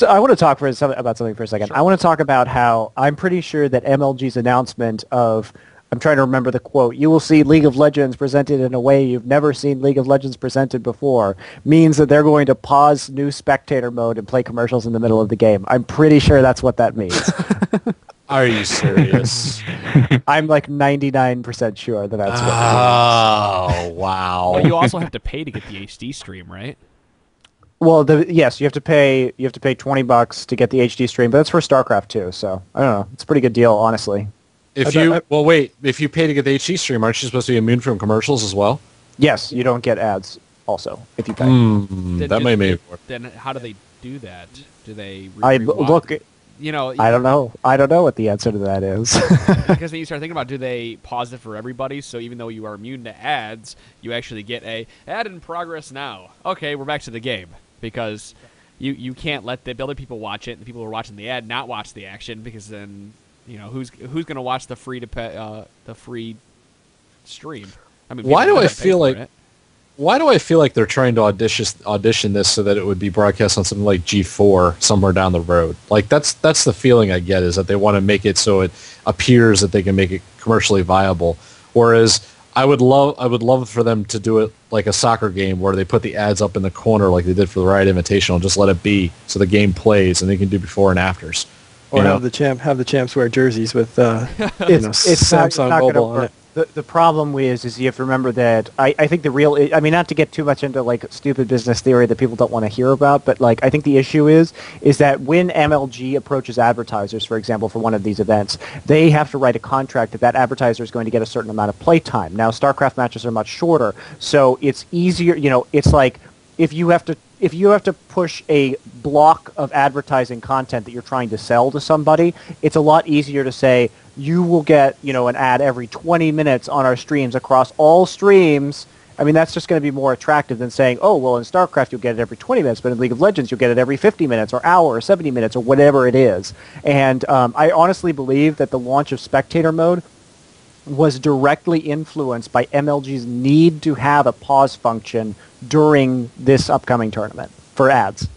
I want to talk about something for a second. Sure. I want to talk about how I'm pretty sure that MLG's announcement of, I'm trying to remember the quote, "You will see League of Legends presented in a way you've never seen League of Legends presented before," means that they're going to pause new spectator mode and play commercials in the middle of the game. I'm pretty sure that's what that means. Are you serious? I'm like 99% sure that that's what it means. Oh, wow. Well, you also have to pay to get the HD stream, right? Well, yes, you have to pay $20 to get the HD stream, but that's for StarCraft 2, so I don't know. It's a pretty good deal, honestly. If you pay to get the HD stream, aren't you supposed to be immune from commercials as well? Yes, you don't get ads also if you pay. That might make it work. Then how do they do that? Do they? Look. You know, I don't know. I don't know what the answer to that is. because then you start thinking about, do they pause it for everybody? So even though you are immune to ads, you actually get a ad in progress now. Okay, we're back to the game, because you can't let the other people watch it. The people who are watching the ad not watch the action, because then who's going to watch the free stream? I mean, why do I feel like they're trying to audition this so that it would be broadcast on something like G4 somewhere down the road? Like that's the feeling I get, is that they want to make it so it appears that they can make it commercially viable. Whereas I would love for them to do it like a soccer game, where they put the ads up in the corner like they did for the Riot Invitational, just let it be so the game plays and they can do before and afters. Or have the champs wear jerseys with it's Samsung not Mobile on it. The problem is you have to remember that I think not to get too much into like stupid business theory that people don't want to hear about, but like I think the issue is that when MLG approaches advertisers, for example, for one of these events, they have to write a contract that advertiser is going to get a certain amount of play time. Now, StarCraft matches are much shorter, so it's easier. It's like if you have to push a block of advertising content that you're trying to sell to somebody, it's a lot easier to say, you will get, an ad every 20 minutes on our streams across all streams. I mean, that's just going to be more attractive than saying, oh, well, in StarCraft you'll get it every 20 minutes, but in League of Legends you'll get it every 50 minutes or hour or 70 minutes or whatever it is. And I honestly believe that the launch of Spectator Mode was directly influenced by MLG's need to have a pause function during this upcoming tournament for ads.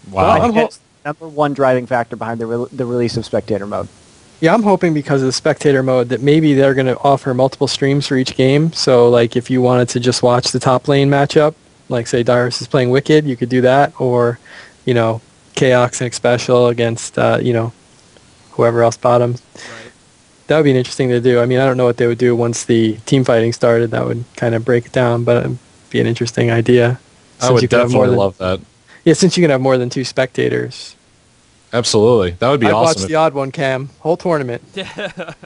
Wow. So I think that's the number one driving factor behind the release of Spectator Mode. Yeah, I'm hoping because of the spectator mode that maybe they're going to offer multiple streams for each game. So, like, if you wanted to just watch the top lane matchup, like, say, Dyrus is playing Wicked, you could do that. Or, Chaos and Special against, whoever else bottom. Right. That would be interesting to do. I mean, I don't know what they would do once the team fighting started. That would kind of break it down, but it would be an interesting idea. I would definitely love that. Yeah, since you can have more than 2 spectators. Absolutely. That would be awesome. I'd watch the odd one, Cam. Whole tournament.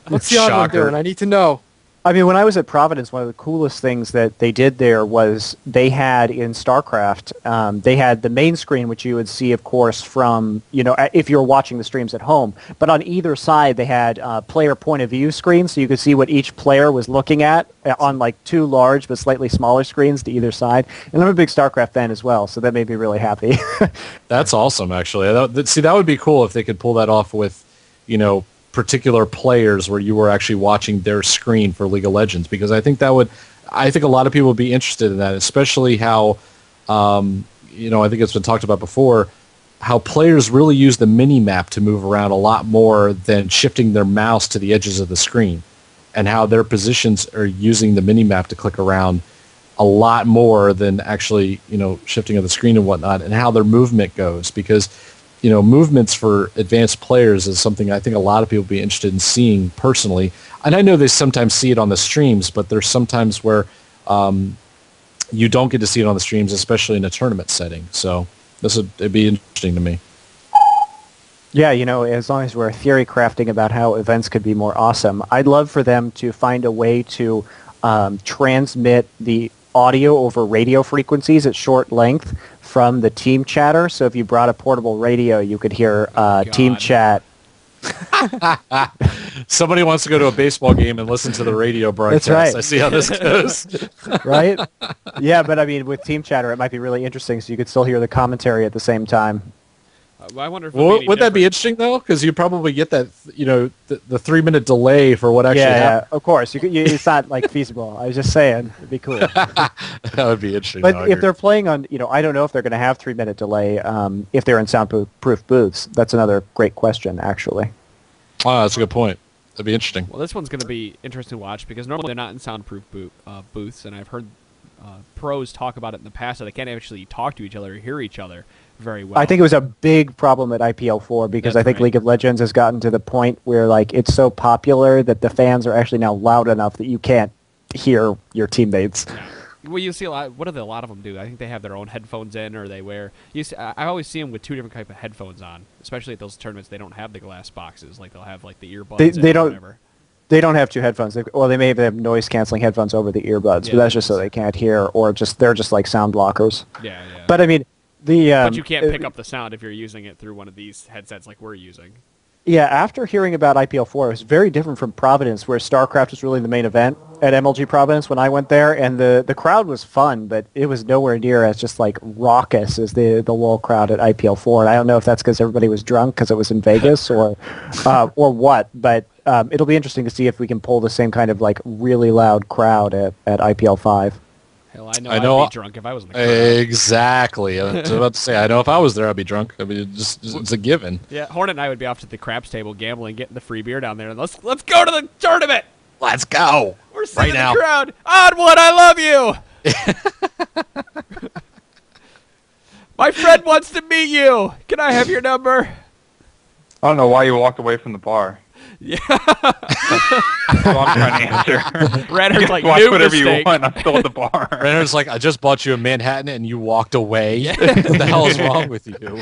What's the odd one doing? I need to know. I mean, when I was at Providence, one of the coolest things that they did there was they had in StarCraft, they had the main screen, which you would see, of course, from, if you were watching the streams at home. But on either side, they had player point of view screens, so you could see what each player was looking at on, like, 2 large but slightly smaller screens to either side. And I'm a big StarCraft fan as well, so that made me really happy. That's awesome, actually. That would be cool if they could pull that off with, particular players where you were actually watching their screen for League of Legends, because I think a lot of people would be interested in that, especially how, I think it's been talked about before, how players really use the mini-map to move around a lot more than shifting their mouse to the edges of the screen, and how their positions are using the mini-map to click around a lot more than actually, shifting of the screen and whatnot, and how their movement goes, because movements for advanced players is something I think a lot of people would be interested in seeing personally. And I know they sometimes see it on the streams, but there's sometimes where you don't get to see it on the streams, especially in a tournament setting. So it'd be interesting to me. Yeah, as long as we're theory crafting about how events could be more awesome, I'd love for them to find a way to transmit the audio over radio frequencies at short length from the team chatter. So if you brought a portable radio, you could hear team chat. Somebody wants to go to a baseball game and listen to the radio broadcast. That's right. I see how this goes. Right? Yeah, but I mean, with team chatter, it might be really interesting, so you could still hear the commentary at the same time. I wonder if would that be interesting though? Because you probably get that, the 3-minute delay for what actually happened. Yeah, of course. It's not like feasible. I was just saying, it'd be cool. That would be interesting. But if they're playing on, I don't know if they're going to have 3-minute delay if they're in soundproof booths. That's another great question, actually. Oh, that's a good point. That'd be interesting. Well, this one's going to be interesting to watch, because normally they're not in soundproof booths, and I've heard pros talk about it in the past, that they can't actually talk to each other or hear each other very well. I think it was a big problem at IPL4 because I think League of Legends has gotten to the point where it's so popular that the fans are actually now loud enough that you can't hear your teammates. Yeah. Well, you see a lot. What do a lot of them do? I think they have their own headphones in, or they wear. I always see them with 2 different type of headphones on, especially at those tournaments. They don't have the glass boxes, like they'll have the earbuds. They don't. Whatever. They don't have two headphones. They may have noise canceling headphones over the earbuds, but that's just so they can't hear, or they're just like sound blockers. Yeah. But I mean, but you can't pick up the sound if you're using it through one of these headsets like we're using. Yeah, after hearing about IPL4, it was very different from Providence, where StarCraft was really the main event at MLG Providence when I went there, and the crowd was fun, but it was nowhere near as just like raucous as the LoL crowd at IPL4. And I don't know if that's because everybody was drunk because it was in Vegas or what, but it'll be interesting to see if we can pull the same kind of like really loud crowd at IPL5. Hell, I know I'd be drunk if I was in the crowd. Exactly. I was about to say, I know if I was there, I'd be drunk. I mean, it's a given. Yeah, Hornet and I would be off to the craps table gambling, getting the free beer down there. And let's go to the tournament. Let's go. We're sitting in the crowd. Oddwood, I love you. My friend wants to meet you. Can I have your number? I don't know why you walked away from the bar. Yeah. That's what I'm trying to answer. Renner's like, watch new whatever mistake. you want. I'm still at the bar. Renner's like, I just bought you a Manhattan and you walked away. What the hell is wrong with you?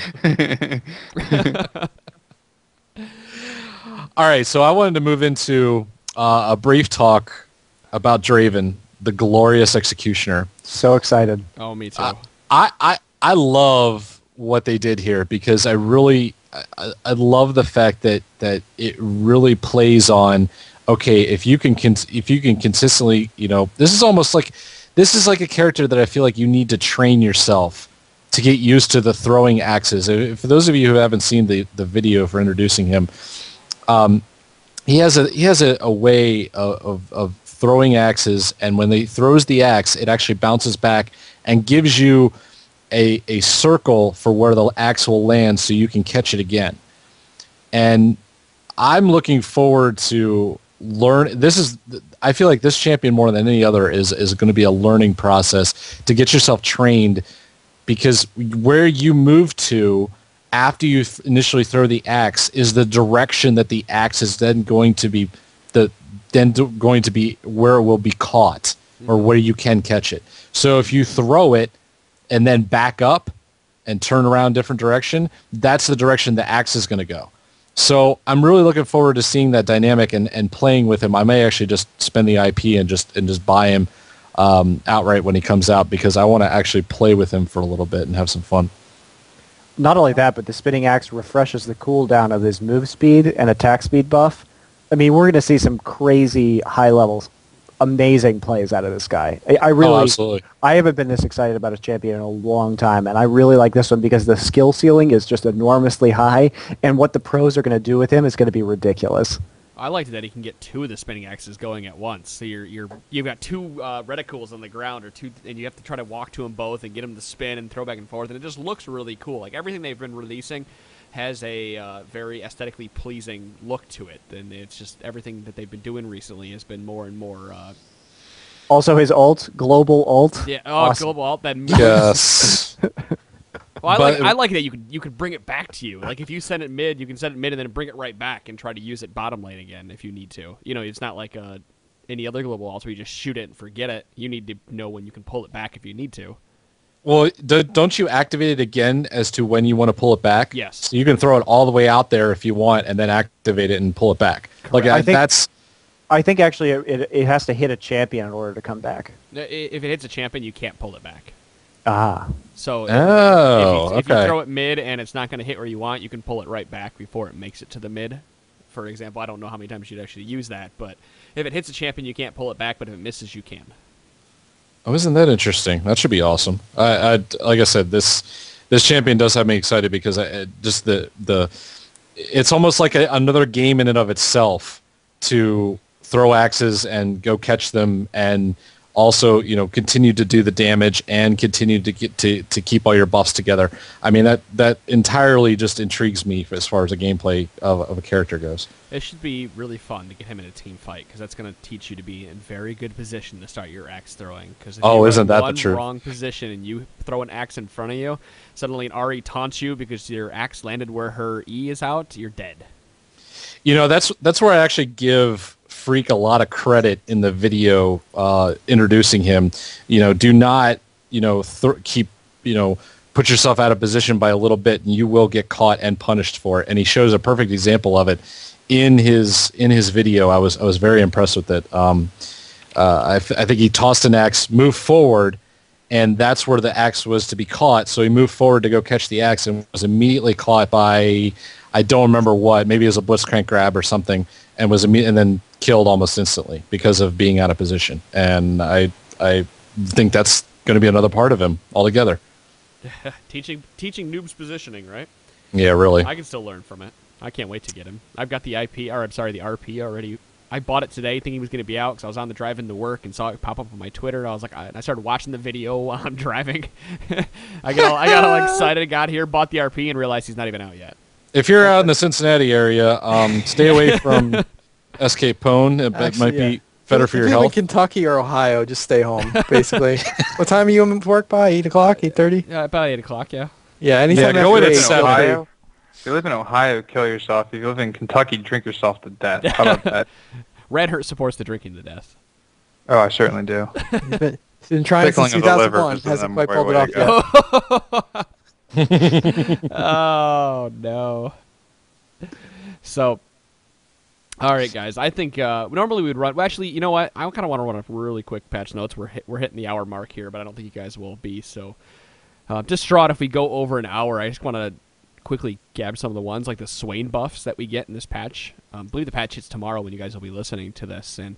All right, so I wanted to move into a brief talk about Draven, the glorious executioner. So excited. Oh, me too. I love what they did here because I love the fact that it really plays on, okay, if you can consistently, this is like a character that I feel like you need to train yourself to get used to the throwing axes. For those of you who haven't seen the video for introducing him, he has a way of throwing axes, and when he throws the axe, it actually bounces back and gives you a circle for where the axe will land so you can catch it again. And I'm looking forward to I feel like this champion more than any other is going to be a learning process to get yourself trained, because where you move to after you initially throw the axe is the direction that the axe is then going to be where it will be caught or where you can catch it. So if you throw it and then back up and turn around different direction, that's the direction the axe is going to go. So I'm really looking forward to seeing that dynamic and playing with him. I may actually just spend the IP and just buy him outright when he comes out, because I want to actually play with him for a little bit and have some fun. Not only that, but the spinning axe refreshes the cooldown of his move speed and attack speed buff. I mean, we're going to see some crazy high levels, amazing plays out of this guy. Absolutely. I haven't been this excited about a champion in a long time, and I really like this one because the skill ceiling is just enormously high, and what the pros are going to do with him is going to be ridiculous. I liked that he can get two of the spinning axes going at once. So you've got two reticules on the ground, and you have to try to walk to them both and get them to spin and throw back and forth, and it just looks really cool. Like everything they've been releasing has a very aesthetically pleasing look to it, and it's just everything that they've been doing recently has been more and more. Also, his ult, global ult. Yeah, awesome. global ult. That Yes. Well, I like that you could bring it back to you. Like if you send it mid, you can send it mid and then bring it right back and try to use it bottom lane again if you need to. It's not like any other global ult where you just shoot it and forget it. You need to know when you can pull it back if you need to. Well, don't you activate it again as to when you want to pull it back? Yes. So you can throw it all the way out there if you want, and then activate it and pull it back. Correct. I think actually it has to hit a champion in order to come back. If it hits a champion, you can't pull it back. Ah. So if you okay. throw it mid and it's not going to hit where you want, you can pull it right back before it makes it to the mid. For example, I don't know how many times you'd actually use that, but if it hits a champion, you can't pull it back, but if it misses, you can. Oh, isn't that interesting? That should be awesome. I like I said, this champion does have me excited because it's almost like another game in and of itself to throw axes and go catch them, and also continue to do the damage and continue to get to keep all your buffs together. I mean that entirely just intrigues me as far as the gameplay of a character goes. It should be really fun to get him in a team fight, because that's going to teach you to be in very good position to start your axe throwing. Because if you isn't that one the truth? Wrong position and you throw an axe in front of you, suddenly an RE taunts you because your axe landed where her E is out, you're dead. That's where I actually give Freak a lot of credit in the video introducing him. Do not put yourself out of position by a little bit, and you will get caught and punished for it. And he shows a perfect example of it in his video. I was very impressed with it. I think he tossed an axe, moved forward, and that's where the axe was to be caught. So he moved forward to go catch the axe and was immediately caught by, I don't remember what, maybe it was a blitzcrank grab or something, and and then killed almost instantly because of being out of position. And I think that's going to be another part of him altogether. teaching noobs positioning, right? Yeah, really. I can still learn from it. I can't wait to get him. I've got the the RP already. I bought it today thinking he was going to be out because I was on the drive into work and saw it pop up on my Twitter. And I was like, I started watching the video while I'm driving. I got all excited, got here, bought the RP, and realized he's not even out yet. If you're out in the Cincinnati area, stay away from SK Pone. It might be better for your if you live health. in Kentucky or Ohio, just stay home, basically. What time are you in work by? 8 o'clock, 8:30? Yeah, about 8 o'clock, yeah. Yeah, anytime go in after at 8, 7. Ohio. If you live in Ohio, kill yourself. If you live in Kentucky, drink yourself to death. How about that? Red Hurt supports the drinking to death. Oh, I certainly do. He's been trying since Pickling of the liver 2001. is Hasn't the quite pulled it way off to yet. Oh, no. So, all right, guys. I think normally we'd run. Well, actually, you know what? I kind of want to run a really quick patch notes. We're hitting the hour mark here, but I don't think you guys will be. So, distraught if we go over an hour. I just want to quickly gab some of the ones like the Swain buffs that we get in this patch. I believe the patch hits tomorrow when you guys will be listening to this, and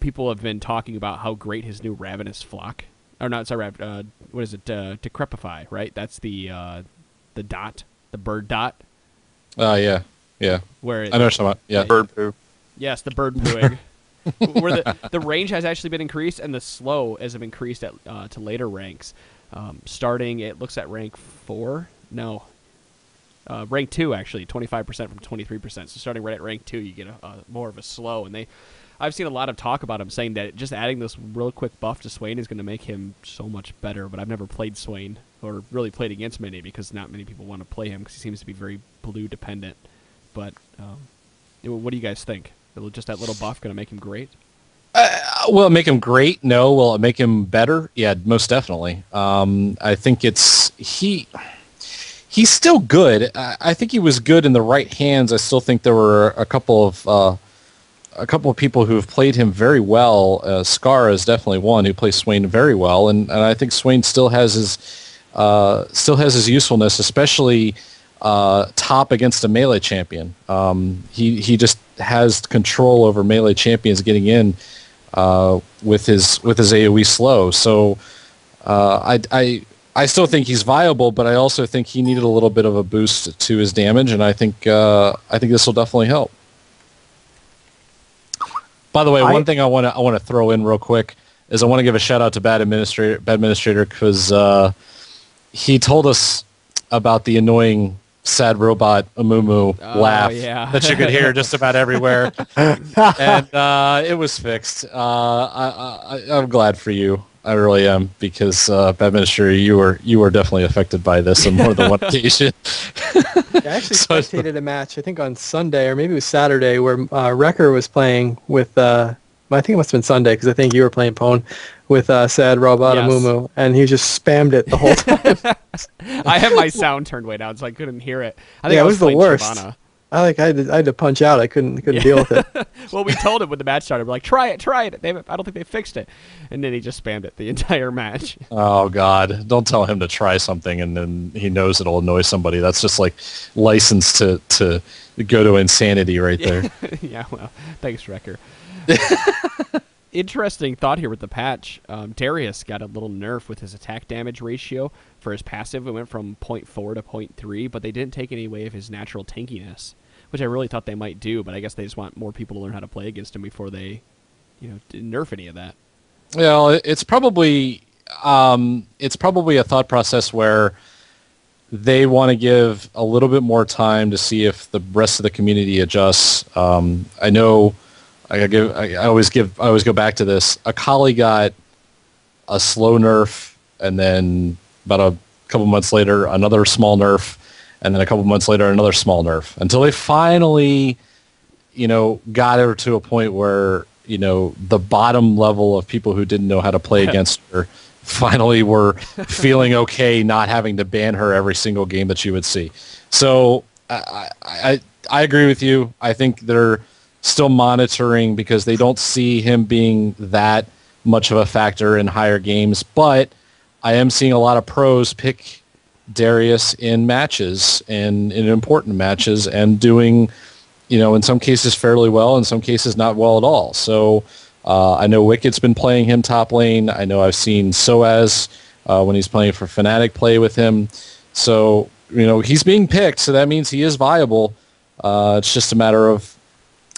people have been talking about how great his new Ravenous Flock, or not, sorry, what is it? Decrepify, right? That's the dot, the bird dot. Yeah. Where it, I know what you're talking about. Yeah. Bird poo. Yes, the bird pooing. Where the range has actually been increased and the slow has been increased to later ranks. Starting, it looks at rank 4. No. Rank 2, actually, 25% from 23%. So starting right at rank 2, you get a more of a slow. And I've seen a lot of talk about him saying that just adding this real quick buff to Swain is going to make him so much better. But I've never played Swain or really played against many because not many people want to play him because he seems to be very blue dependent. But what do you guys think? Just that little buff going to make him great? Will it make him great? No. Will it make him better? Yeah, most definitely. I think he's still good. I think he was good in the right hands. I still think there were a couple of people who have played him very well. Scar is definitely one who plays Swain very well, and I think Swain still has his usefulness, especially top against a melee champion. He just has control over melee champions getting in with his AoE slow. So I still think he's viable, but I also think he needed a little bit of a boost to his damage, and I think this will definitely help. By the way, one thing I want to throw in real quick is I want to give a shout out to Bad Administrator because he told us about the annoying sad robot Amumu laugh that you could hear just about everywhere, and it was fixed. I'm glad for you. I really am, because Bad Administrator, you were definitely affected by this on more than one occasion. I actually spectated a match, I think on Sunday, or maybe it was Saturday, where Wrecker was playing with, I think it must have been Sunday, because I think you were playing Pwn, with Sad Robot Amumu, and he just spammed it the whole time. I had my sound turned way down, so I couldn't hear it. I think yeah, I it was the worst. Shyvana. I had to punch out. I couldn't deal with it. Well, we told him when the match started, we're like, try it. I don't think they fixed it. And then he just spammed it the entire match. Oh, God. Don't tell him to try something and then he knows it'll annoy somebody. That's just like license to go to insanity right there. Yeah, well, thanks, Wrecker. Interesting thought here with the patch. Darius got a little nerf with his attack damage ratio. For his passive, it went from 0.4 to 0.3, but they didn't take any away of his natural tankiness, which I really thought they might do, but I guess they just want more people to learn how to play against him before they, nerf any of that. Well, it's probably a thought process where they want to give a little bit more time to see if the rest of the community adjusts. I know I always go back to this. Akali got a slow nerf, and then about a couple months later, another small nerf, and then a couple months later, another small nerf, until they finally, got her to a point where, the bottom level of people who didn't know how to play against her finally were feeling okay not having to ban her every single game that you would see. So I agree with you. I think they're still monitoring because they don't see him being that much of a factor in higher games. But I am seeing a lot of pros pick Darius in matches and in important matches and doing, in some cases fairly well, in some cases not well at all. So I know Wicked's been playing him top lane. I know I've seen Soaz when he's playing for Fnatic play with him. So, he's being picked, so that means he is viable. It's just a matter of,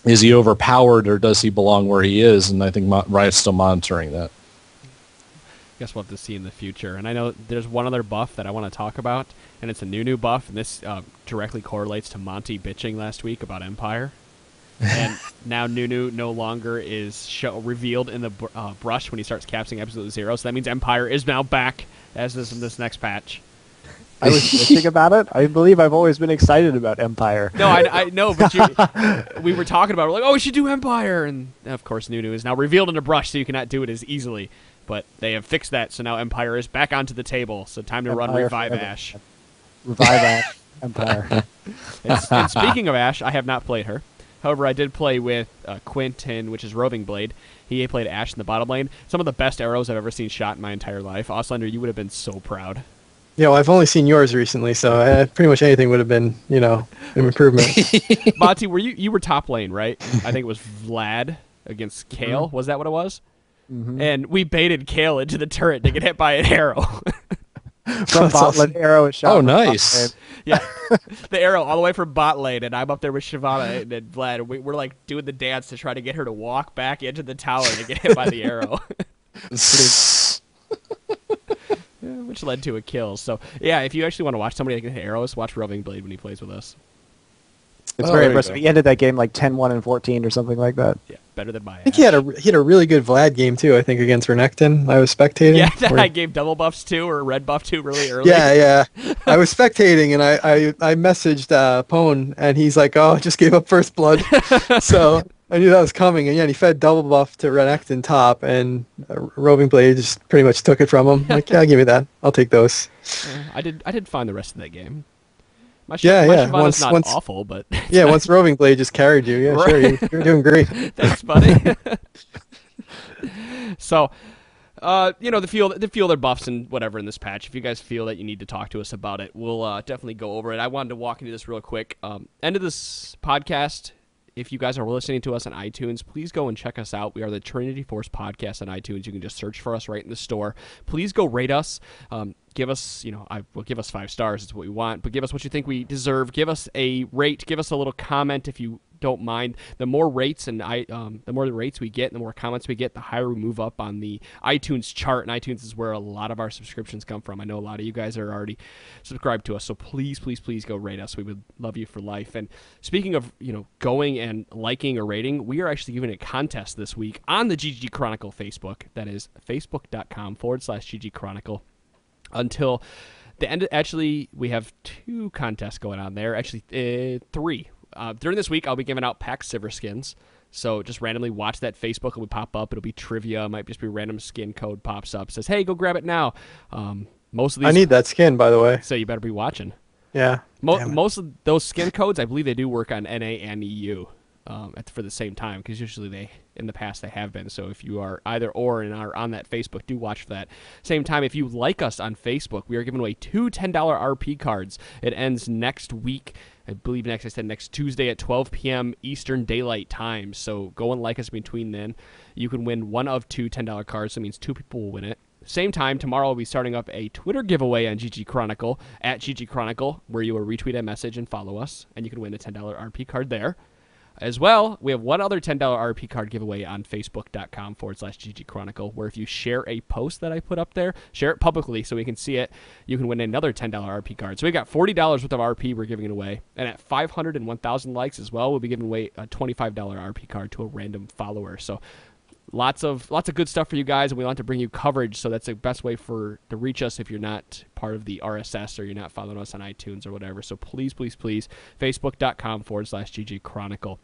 is he overpowered or does he belong where he is? And I think Riot's still monitoring that. Guess we'll have to see in the future. And I know there's one other buff that I want to talk about, and it's a new buff, and this directly correlates to Monty bitching last week about Empire. And now Nunu no longer is revealed in the brush when he starts capturing Absolute Zero, so that means Empire is now back as this next patch. I was bitching about it. I believe I've always been excited about Empire. No, I know, but we were talking about it. We're like, oh, we should do Empire, and of course Nunu is now revealed in a brush, so you cannot do it as easily. But they have fixed that, so now Empire is back onto the table. So time to run Revive forever. Ashe. Revive Ashe, Empire. And speaking of Ashe, I have not played her. However, I did play with Quentin, which is Roving Blade. He played Ashe in the bottom lane. Some of the best arrows I've ever seen shot in my entire life. Auslander, you would have been so proud. Yeah, well, I've only seen yours recently, so pretty much anything would have been, an improvement. Monty, you were top lane, right? I think it was Vlad against Kale. Was that what it was? Mm-hmm. And we baited Kale into the turret to get hit by an arrow. From bot lane, arrow is shot. Oh, nice. Yeah, the arrow all the way from bot lane, and I'm up there with Shyvana and Vlad. We're like doing the dance to try to get her to walk back into the tower to get hit by the arrow. Which led to a kill. So, yeah, if you actually want to watch somebody that can hit arrows, watch Roving Blade when he plays with us. It's very impressive. He ended that game like 10-1 and 14 or something like that. Yeah, better than my I think he had a really good Vlad game, too, I think, against Renekton. I was spectating. Yeah, I gave double buffs to or red buff to really early. Yeah. I was spectating, and I messaged Pone, and he's like, oh, I just gave up first blood. So I knew that was coming, and he fed double buff to Renekton top, and Roving Blade just pretty much took it from him. Like, yeah, give me that. I'll take those. I did find the rest of that game. My Once not awful, but once Roving Blade just carried you. Yeah, right. Sure, you're doing great. Thanks, buddy. So, the fielder buffs and whatever in this patch. If you guys feel that you need to talk to us about it, we'll definitely go over it. I wanted to walk into this real quick. End of this podcast. If you guys are listening to us on iTunes, please go and check us out. We are the Trinity Force Podcast on iTunes. You can just search for us right in the store. Please go rate us. Give us, give us 5 stars. It's what we want. But give us what you think we deserve. Give us a rate. Give us a little comment if you don't mind. The more rates the more the rates we get, the more comments we get, the higher we move up on the iTunes chart. And iTunes is where a lot of our subscriptions come from. I know a lot of you guys are already subscribed to us, so please go rate us. We would love you for life. And speaking of going and liking or rating, we are actually giving a contest this week on the GG Chronicle Facebook. That is facebook.com/GG Chronicle. Until the end. Actually, we have 2 contests going on there. Actually, 3. During this week, I'll be giving out pack silver skins. So just randomly watch that Facebook. It will pop up. It'll be trivia. It might just be random skin code pops up. Says, hey, go grab it now. Most of these. I need that skin, by the way. So you better be watching. Yeah. Most of those skin codes, I believe they do work on NA and EU for the same time, because usually in the past they have been. So if you are either or and are on that Facebook, do watch for that. Same time, if you like us on Facebook, we are giving away 2 $10 RP cards. It ends next week. I believe next Tuesday at 12 p.m. Eastern Daylight Time. So go and like us between then. You can win one of 2 $10 cards. So that means 2 people will win it. Same time, tomorrow we'll be starting up a Twitter giveaway on GG Chronicle, at GG Chronicle, where you will retweet a message and follow us, and you can win a $10 RP card there. As well, we have one other $10 RP card giveaway on facebook.com/GG Chronicle, where if you share a post that I put up there, share it publicly so we can see it, you can win another $10 RP card. So we got $40 worth of RP we're giving away. And at 500 and 1,000 likes as well, we'll be giving away a $25 RP card to a random follower. So lots of good stuff for you guys, and we want to bring you coverage, so that's the best way to reach us if you're not part of the RSS or you're not following us on iTunes or whatever. So please, facebook.com/GG Chronicle.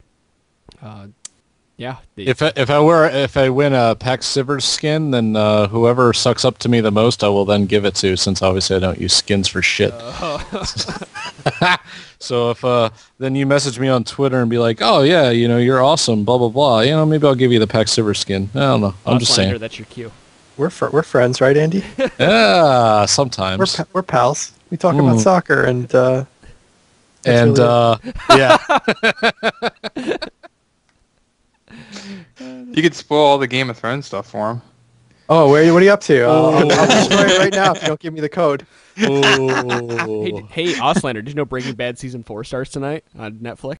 Yeah. If I win a Pax Sivers skin, then whoever sucks up to me the most, I will then give it to. Since obviously I don't use skins for shit. So if then you message me on Twitter and be like, oh yeah, you're awesome, blah blah blah. Maybe I'll give you the Pax Sivers skin. I don't know. I'm just saying. That's your cue. We're friends, right, Andy? Yeah, sometimes. We're pals. We talk about soccer and. Yeah. You could spoil all the Game of Thrones stuff for him. Oh, what are you up to? I'll destroy it right now if you don't give me the code. Hey, Auslander, did you know Breaking Bad season 4 starts tonight on Netflix?